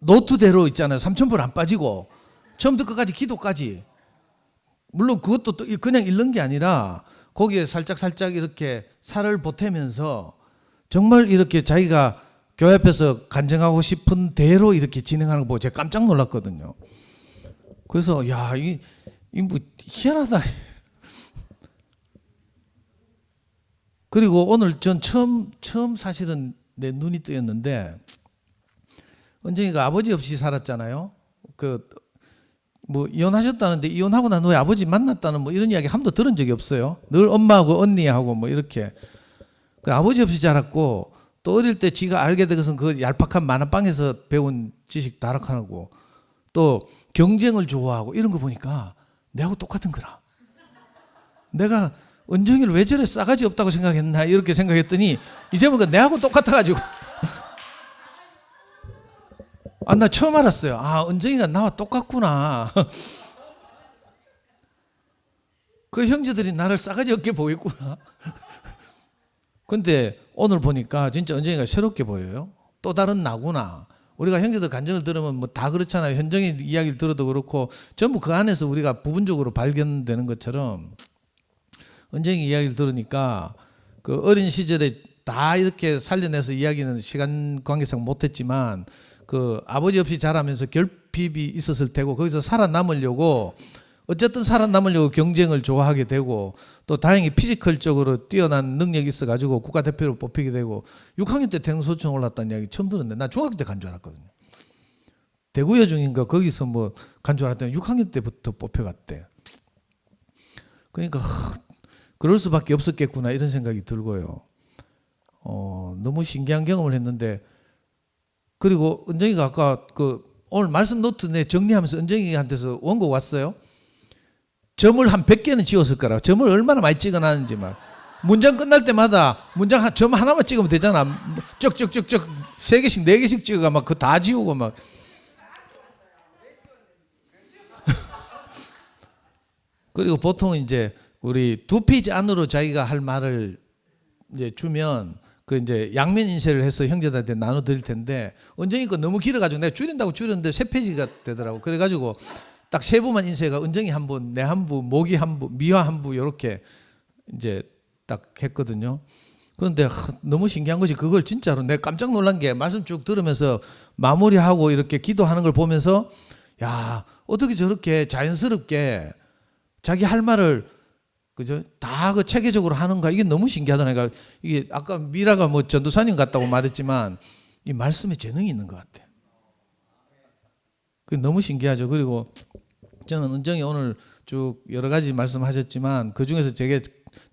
노트대로 있잖아요. 삼천포를 안 빠지고 처음부터 끝까지 기도까지. 물론 그것도 또 그냥 읽는 게 아니라 거기에 살짝 이렇게 살을 보태면서 정말 이렇게 자기가 교회 앞에서 간증하고 싶은 대로 이렇게 진행하는 거 보고 제가 깜짝 놀랐거든요. 그래서 야, 이 뭐 희한하다. 그리고 오늘 전 처음 사실은 내 눈이 뜨였는데, 은정이가 아버지 없이 살았잖아요. 뭐 이혼하셨다는데 이혼하고 난 후에 아버지 만났다는 뭐 이런 이야기 한 번도 들은 적이 없어요. 늘 엄마하고 언니하고 뭐 이렇게. 아버지 없이 자랐고, 또 어릴 때 지가 알게 된 것은 그 얄팍한 만화방에서 배운 지식 다락하고, 또 경쟁을 좋아하고 이런 거 보니까 내하고 똑같은 거라. 내가 은정이를 왜 저래 싸가지 없다고 생각했나 이렇게 생각했더니 이제 보니까 내하고 똑같아가지고 나 처음 알았어요. 은정이가 나와 똑같구나. 그 형제들이 나를 싸가지 없게 보였구나. 근데 오늘 보니까 진짜 은정이가 새롭게 보여요. 또 다른 나구나. 우리가 형제들 간증을 들으면 뭐 다 그렇잖아요. 현정이 이야기를 들어도 그렇고 전부 그 안에서 우리가 부분적으로 발견되는 것처럼, 은정이 이야기를 들으니까 그 어린 시절에 다 이렇게 살려내서 이야기는 시간 관계상 못했지만 그 아버지 없이 자라면서 결핍이 있었을 테고, 거기서 살아남으려고 어쨌든 살아남으려고 경쟁을 좋아하게 되고, 또 다행히 피지컬적으로 뛰어난 능력이 있어가지고 국가대표로 뽑히게 되고, 6학년 때 대흥소청 올랐다는 이야기 처음 들었는데 나 중학교 때 간 줄 알았거든요. 대구여중인가 거기서 뭐 간 줄 알았더니 6학년 때부터 뽑혀갔대. 그러니까 그럴 수밖에 없었겠구나 이런 생각이 들고요. 너무 신기한 경험을 했는데, 그리고 은정이가 아까 오늘 말씀 노트 내 정리하면서 은정이한테서 원고 왔어요. 점을 한 100개는 지웠을 거라. 점을 얼마나 많이 찍어놨는지 막. 문장 끝날 때마다 점 하나만 찍으면 되잖아. 쩍쩍쩍쩍 3개씩 4개씩 찍어가 막 그거 다 지우고 막. 그리고 보통 이제 우리 2페이지 안으로 자기가 할 말을 이제 주면 그 이제 양면 인쇄를 해서 형제들한테 나눠 드릴 텐데, 은정이 거 너무 길어가지고 내가 줄인다고 줄였는데 3페이지가 되더라고. 그래가지고 딱 3부만 인쇄가 은정이 한 부, 내 한 부, 모기 한 부, 미화 한 부 이렇게 이제 딱 했거든요. 그런데 너무 신기한 것이, 그걸 진짜로 내가 깜짝 놀란 게 말씀 쭉 들으면서 마무리하고 이렇게 기도하는 걸 보면서, 야, 어떻게 저렇게 자연스럽게 자기 할 말을 그죠? 다 그 체계적으로 하는가, 이게 너무 신기하더라고요. 이게 아까 미라가 뭐 전도사님 같다고 말했지만 이 말씀에 재능이 있는 것 같아. 그게 너무 신기하죠. 그리고 저는 은정이 오늘 쭉 여러 가지 말씀하셨지만 그 중에서 제게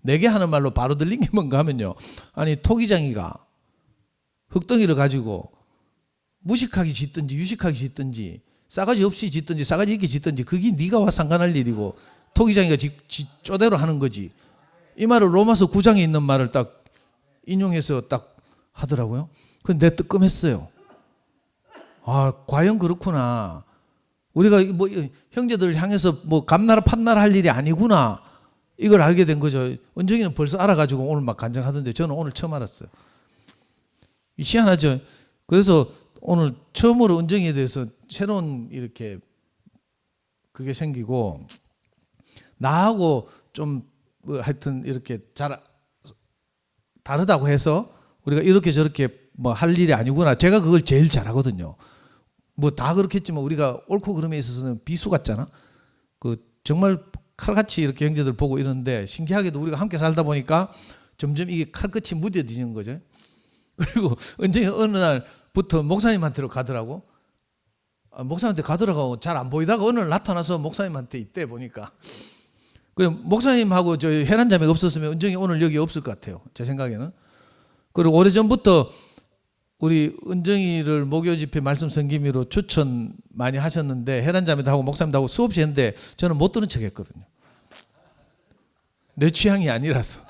내게 하는 말로 바로 들린 게 뭔가 하면요. 아니 토기장이가 흙덩이를 가지고 무식하게 짓든지 유식하게 짓든지 싸가지 없이 짓든지 싸가지 있게 짓든지 그게 네가 와 상관할 일이고 토기장이가 쪼대로 하는 거지. 이 말을 로마서 9장에 있는 말을 딱 인용해서 딱 하더라고요. 근데 내 뜨끔했어요. 아, 과연 그렇구나. 우리가 뭐 형제들을 향해서 뭐 감나라 판나라 할 일이 아니구나. 이걸 알게 된 거죠. 은정이는 벌써 알아가지고 오늘 막 간증하던데 저는 오늘 처음 알았어요. 희한하죠. 그래서 오늘 처음으로 은정이에 대해서 새로운 이렇게 그게 생기고 나하고 좀 뭐 하여튼 이렇게 잘 다르다고 해서 우리가 이렇게 저렇게 뭐 할 일이 아니구나. 제가 그걸 제일 잘하거든요. 뭐 다 그렇겠지만 우리가 옳고 그름에 있어서는 비수 같잖아. 그 정말 칼같이 이렇게 형제들 보고 이러는데 신기하게도 우리가 함께 살다 보니까 점점 이게 칼끝이 무뎌지는 거죠. 그리고 은정이 어느 날부터 목사님한테로 가더라고. 목사님한테 가더라고. 잘 안 보이다가 어느 날 나타나서 목사님한테 있대 보니까. 그 목사님하고 저 혜란 자매가 없었으면 은정이 오늘 여기 없을 것 같아요. 제 생각에는. 그리고 오래전부터 우리 은정이를 목요 집회 말씀 선기미로 추천 많이 하셨는데 혜란 자매도 하고 목사님도 하고 수없이 했는데 저는 못 들은 척 했거든요. 내 취향이 아니라서.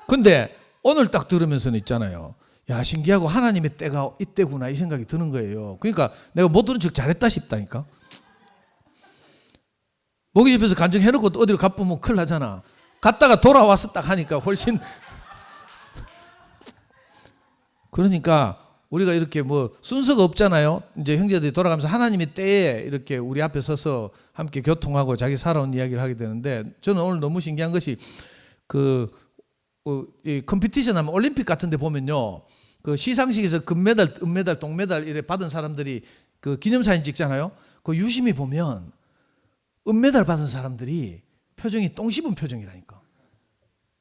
근데 오늘 딱 들으면서는 있잖아요. 야, 신기하고 하나님의 때가 이때구나 이 생각이 드는 거예요. 그러니까 내가 못 들은 척 잘했다 싶다니까. 목요 집회에서 간증해놓고 또 어디로 가쁘면 큰일 나잖아. 갔다가 돌아와서 딱 하니까 훨씬. 그러니까 우리가 이렇게 뭐 순서가 없잖아요. 이제 형제들이 돌아가면서 하나님의 때에 이렇게 우리 앞에 서서 함께 교통하고 자기 살아온 이야기를 하게 되는데 저는 오늘 너무 신기한 것이 이 컴피티션 하면 올림픽 같은 데 보면요. 그 시상식에서 금메달, 은메달, 동메달 이래 받은 사람들이 그 기념사진 찍잖아요. 그 유심히 보면 은메달 받은 사람들이 표정이 똥 씹은 표정이라니까.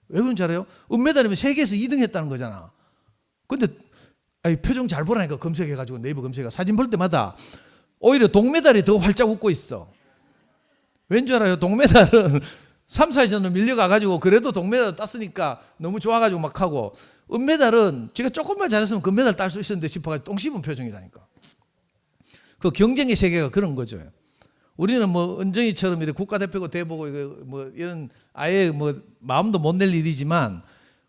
왜 그런지 알아요? 은메달이면 세계에서 2등 했다는 거잖아. 근데 아니, 표정 잘 보라니까 검색해가지고 네이버 검색해 사진 볼 때마다 오히려 동메달이 더 활짝 웃고 있어. 왠지 알아요? 동메달은 3, 4위전으로 밀려가가지고 그래도 동메달 땄으니까 너무 좋아가지고 막 하고 은메달은 제가 조금만 잘했으면 금메달 딸 수 있었는데 싶어가지고 똥 씹은 표정이라니까. 그 경쟁의 세계가 그런 거죠. 우리는 뭐 은정이처럼 이렇게 국가대표고 돼보고 뭐 이런 아예 뭐 마음도 못 낼 일이지만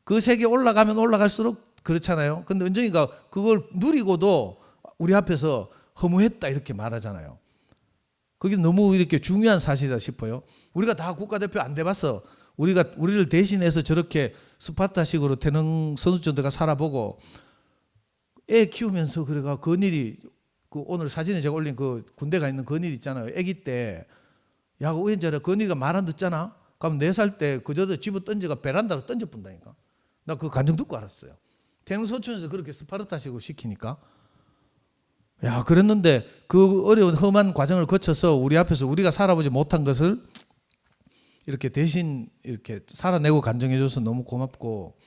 그 세계에 올라가면 올라갈수록 그렇잖아요. 근데 은정이가 그걸 누리고도 우리 앞에서 허무했다 이렇게 말하잖아요. 그게 너무 이렇게 중요한 사실이다 싶어요. 우리가 다 국가대표 안 돼봤어. 우리를 대신해서 저렇게 스파르타식으로 태능 선수촌들가 살아보고 애 키우면서 그래가 건일이 그 오늘 사진에 제가 올린 그 군대 가 있는 건일 있잖아요. 아기 때 야, 우연찮아 건일이가 말 안 듣잖아. 그럼 4살 때 그저도 집어 던져가 베란다로 던져본다니까. 나 그 간증 듣고 알았어요. 태능 선수촌에서 그렇게 스파르타식으로 시키니까. 야, 그랬는데 그 어려운 험한 과정을 거쳐서 우리 앞에서 우리가 살아보지 못한 것을 이렇게 대신 이렇게 살아내고 간증해줘서 너무 고맙고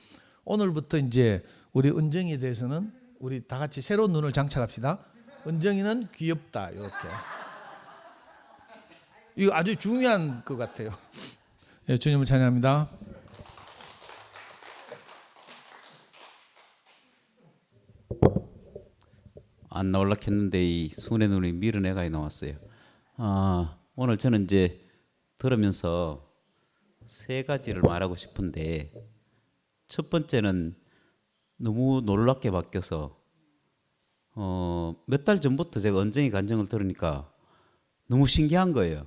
오늘부터 이제 우리 은정이에 대해서는 우리 다 같이 새로운 눈을 장착합시다. 은정이는 귀엽다 이렇게. 이거 아주 중요한 것 같아요. 예, 주님을 찬양합니다. 안 나올라 했는데 이 순의 눈이 밀어내가 나왔어요. 오늘 저는 이제 들으면서 3가지를 말하고 싶은데 첫 번째는 너무 놀랍게 바뀌어서 몇 달 전부터 제가 은정이 간증을 들으니까 너무 신기한 거예요.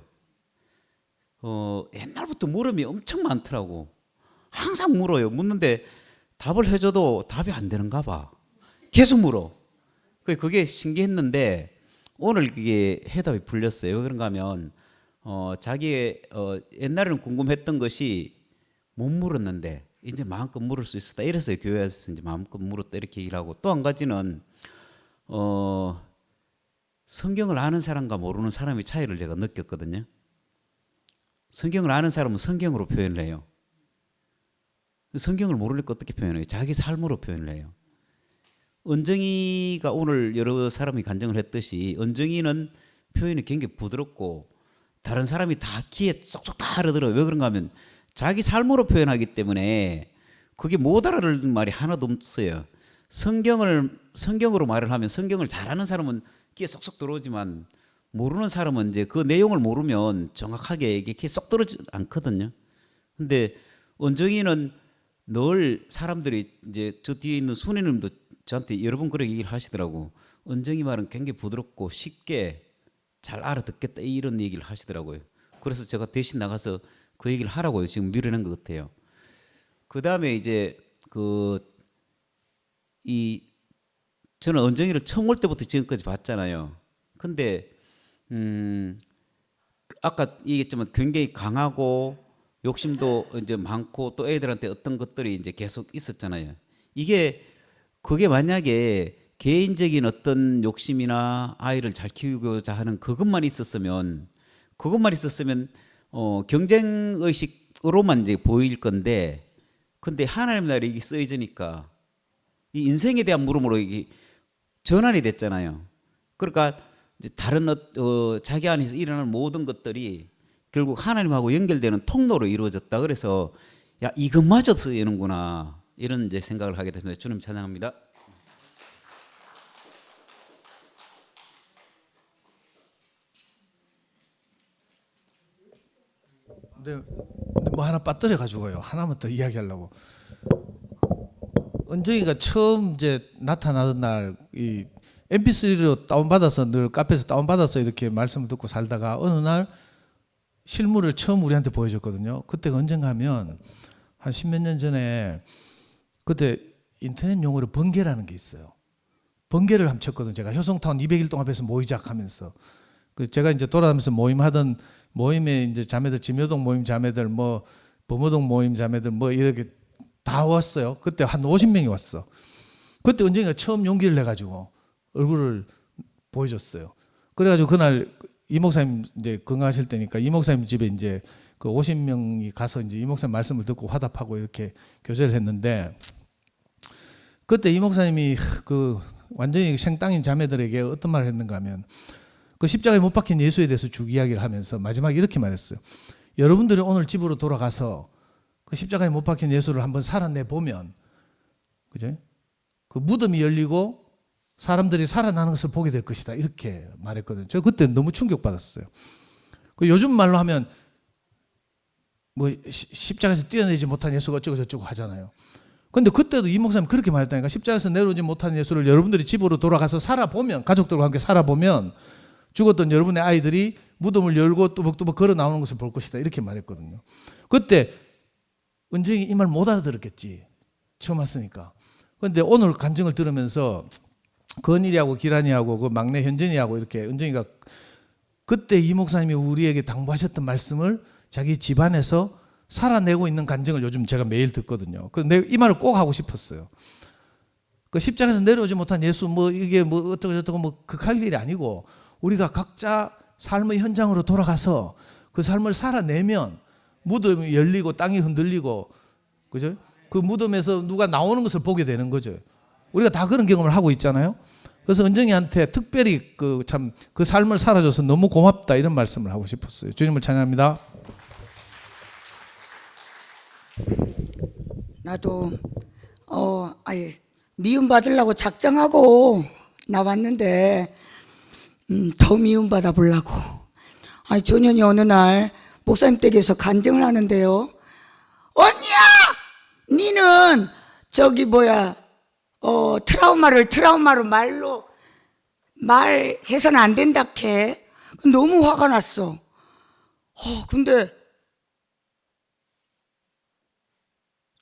옛날부터 물음이 엄청 많더라고. 항상 물어요. 묻는데 답을 해줘도 답이 안 되는가 봐. 계속 물어. 그게 신기했는데 오늘 그게 해답이 풀렸어요. 왜 그런가 하면 자기의 옛날에는 궁금했던 것이 못 물었는데 이제 마음껏 물을 수 있었다. 이래서 교회에서 이제 마음껏 물었다 이렇게 얘기를 하고 또 한 가지는 성경을 아는 사람과 모르는 사람의 차이를 제가 느꼈거든요. 성경을 아는 사람은 성경으로 표현을 해요. 성경을 모르니까 어떻게 표현해요? 자기 삶으로 표현을 해요. 은정이가 오늘 여러 사람이 간증을 했듯이 은정이는 표현이 굉장히 부드럽고 다른 사람이 다 귀에 쏙쏙 다 알아들어요. 왜 그런가 하면 자기 삶으로 표현하기 때문에 그게 못 알아듣는 말이 하나도 없어요. 성경으로 말을 하면 성경을 잘하는 사람은 귀에 쏙쏙 들어오지만 모르는 사람은 이제 그 내용을 모르면 정확하게 이게 귀에 쏙 들어오지 않거든요. 근데 은정이는 늘 사람들이 이제 저 뒤에 있는 순애님도 저한테 여러 번 그렇게 얘기를 하시더라고. 은정이 말은 굉장히 부드럽고 쉽게 잘 알아듣겠다 이런 얘기를 하시더라고요. 그래서 제가 대신 나가서 그 얘기를 하라고요. 지금 밀어낸 것 같아요. 그 다음에 이제 저는 은정이를 처음 올 때부터 지금까지 봤잖아요. 근데 아까 얘기했지만 굉장히 강하고 욕심도 이제 많고 또 애들한테 어떤 것들이 이제 계속 있었잖아요. 그게 만약에 개인적인 어떤 욕심이나 아이를 잘 키우고자 하는 그것만 있었으면 경쟁 의식으로만 이제 보일 건데, 근데 하나님 나라에 이게 쓰여지니까 이 인생에 대한 물음으로 이게 전환이 됐잖아요. 그러니까 이제 다른 자기 안에서 일어나는 모든 것들이 결국 하나님하고 연결되는 통로로 이루어졌다. 그래서 야, 이것마저도 쓰이는구나 이런 이제 생각을 하게 됐습니다. 주님 찬양합니다. 근데 뭐 하나 빠뜨려 가지고요. 하나만 더 이야기하려고. 은정이가 처음 이제 나타나던 날 이 MP3로 다운받아서 늘 카페에서 다운받아서 이렇게 말씀을 듣고 살다가 어느 날 실물을 처음 우리한테 보여줬거든요. 그때가 언젠가 하면 한 십몇 년 전에 그때 인터넷 용어로 번개라는 게 있어요. 번개를 한번 쳤거든요. 제가 효성타운 200일 동안 앞에서 모이작 하면서 제가 이제 돌아다니면서 모임하던 모임에 이제 자매들, 진묘동 모임 자매들, 뭐 범어동 모임 자매들 뭐 이렇게 다 왔어요. 그때 한 50명이 왔어. 그때 은정이가 처음 용기를 내가지고 얼굴을 보여줬어요. 그래가지고 그날 이 목사님 이제 건강하실 때니까 이 목사님 집에 이제 그 50명이 가서 이제 이 목사님 말씀을 듣고 화답하고 이렇게 교제를 했는데, 그때 이 목사님이 그 완전히 생땅인 자매들에게 어떤 말을 했는가 하면 그 십자가에 못 박힌 예수에 대해서 쭉 이야기를 하면서 마지막에 이렇게 말했어요. 여러분들이 오늘 집으로 돌아가서 그 십자가에 못 박힌 예수를 한번 살아내 보면, 그죠? 그 무덤이 열리고 사람들이 살아나는 것을 보게 될 것이다. 이렇게 말했거든요. 저 그때 너무 충격받았어요. 그 요즘 말로 하면 뭐 십자가에서 뛰어내지 못한 예수가 어쩌고 저쩌고 하잖아요. 근데 그때도 이 목사님 그렇게 말했다니까. 십자가에서 내려오지 못한 예수를 여러분들이 집으로 돌아가서 살아보면, 가족들과 함께 살아보면 죽었던 여러분의 아이들이 무덤을 열고 뚜벅뚜벅 걸어 나오는 것을 볼 것이다. 이렇게 말했거든요. 그때 은정이 이 말 못 알아들었겠지. 처음 왔으니까. 그런데 오늘 간증을 들으면서 건일이하고 기란이하고 그 막내 현진이하고 이렇게 은정이가 그때 이 목사님이 우리에게 당부하셨던 말씀을 자기 집안에서 살아내고 있는 간증을 요즘 제가 매일 듣거든요. 그래서 이 말을 꼭 하고 싶었어요. 그 십자가에서 내려오지 못한 예수 뭐 이게 뭐 어떻고 저떻고 뭐 극할 일이 아니고 우리가 각자 삶의 현장으로 돌아가서 그 삶을 살아내면 무덤이 열리고 땅이 흔들리고, 그죠? 그 무덤에서 누가 나오는 것을 보게 되는 거죠. 우리가 다 그런 경험을 하고 있잖아요. 그래서 은정이한테 특별히 그 삶을 살아줘서 너무 고맙다 이런 말씀을 하고 싶었어요. 주님을 찬양합니다. 나도 미움 받으려고 작정하고 나왔는데 더 미움 받아 보려고. 조년이 어느 날 목사님 댁에서 간증을 하는데요. 언니야, 니는 저기 트라우마로 말해서는 안 된다 캐. 너무 화가 났어. 근데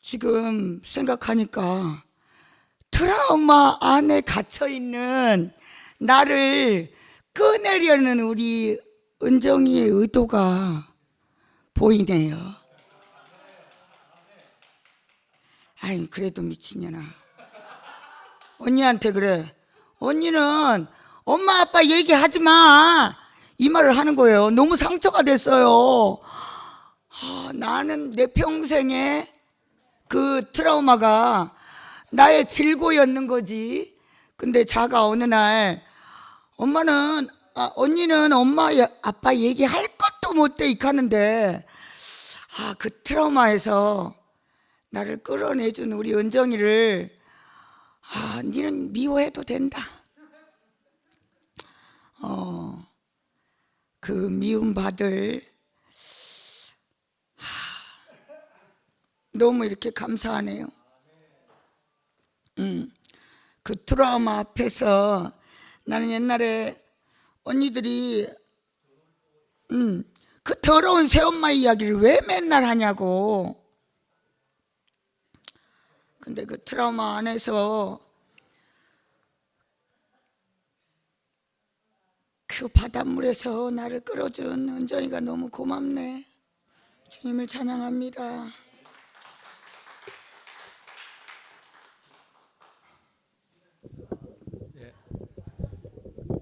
지금 생각하니까 트라우마 안에 갇혀 있는 나를 꺼내려는 우리 은정이의 의도가 보이네요. 그래도 미친년아. 언니한테 그래. 언니는 엄마 아빠 얘기하지 마. 이 말을 하는 거예요. 너무 상처가 됐어요. 나는 내 평생에 그 트라우마가 나의 질고였는 거지. 근데 자가 어느 날 언니는 엄마 아빠 얘기할 것도 못돼 익하는데 그 트라우마에서 나를 끌어내준 우리 은정이를 아, 니는 미워해도 된다. 그 미움받을 너무 이렇게 감사하네요. 그 트라우마 앞에서 나는 옛날에 언니들이 그 더러운 새엄마 이야기를 왜 맨날 하냐고. 근데 그 트라우마 안에서 그 바닷물에서 나를 끌어준 은정이가 너무 고맙네. 주님을 찬양합니다.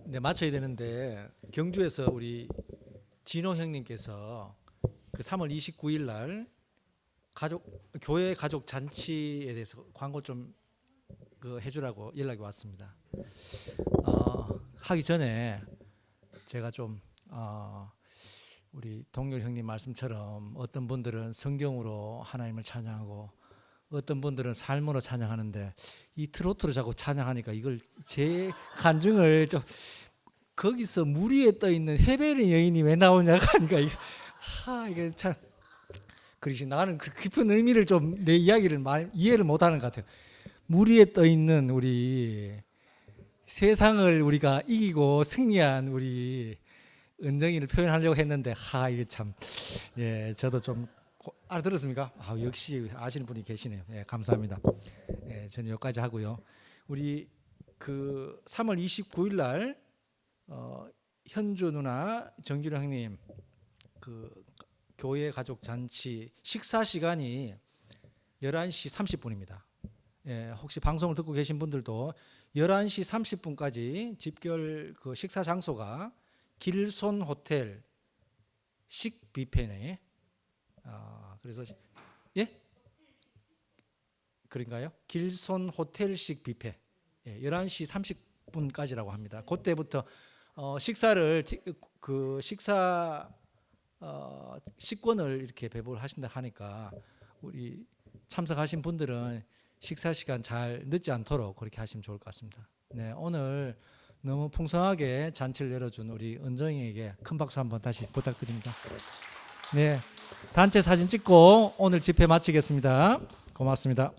네, 마쳐야 되는데 경주에서 우리 진호 형님께서 그 3월 29일 날 교회 가족 잔치에 대해서 광고 좀 해주라고 연락이 왔습니다. 하기 전에 제가 좀 우리 동률 형님 말씀처럼 어떤 분들은 성경으로 하나님을 찬양하고 어떤 분들은 삶으로 찬양하는데 이 트로트로 자꾸 찬양하니까 이걸 제 간증을 좀 거기서 물 위에 떠 있는 헤벨의 여인이 왜 나오냐고 하니까 이게 참 그러시 나는 그 깊은 의미를 좀 내 이야기를 이해를 못하는 것 같아요. 물 위에 떠 있는 우리 세상을 우리가 이기고 승리한 우리 은정이를 표현하려고 했는데 이게 참 저도 좀 알아들었습니까? 역시 아시는 분이 계시네요. 감사합니다. 저는 여기까지 하고요. 우리 그 3월 29일 날 현주 누나, 정규 형님 그 교회 가족 잔치 식사 시간이 11시 30분입니다. 혹시 방송을 듣고 계신 분들도 11시 30분까지 집결 그 식사 장소가 길손 호텔 식 뷔페네. 그래서 그런가요? 길손 호텔식 뷔페 11시 30분까지라고 합니다. 그때부터 식사를 그 식사 식권을 이렇게 배부를 하신다 하니까 우리 참석하신 분들은 식사 시간 잘 늦지 않도록 그렇게 하시면 좋을 것 같습니다. 네, 오늘 너무 풍성하게 잔치를 열어준 우리 은정이에게 큰 박수 한번 다시 부탁드립니다. 네, 단체 사진 찍고 오늘 집회 마치겠습니다. 고맙습니다.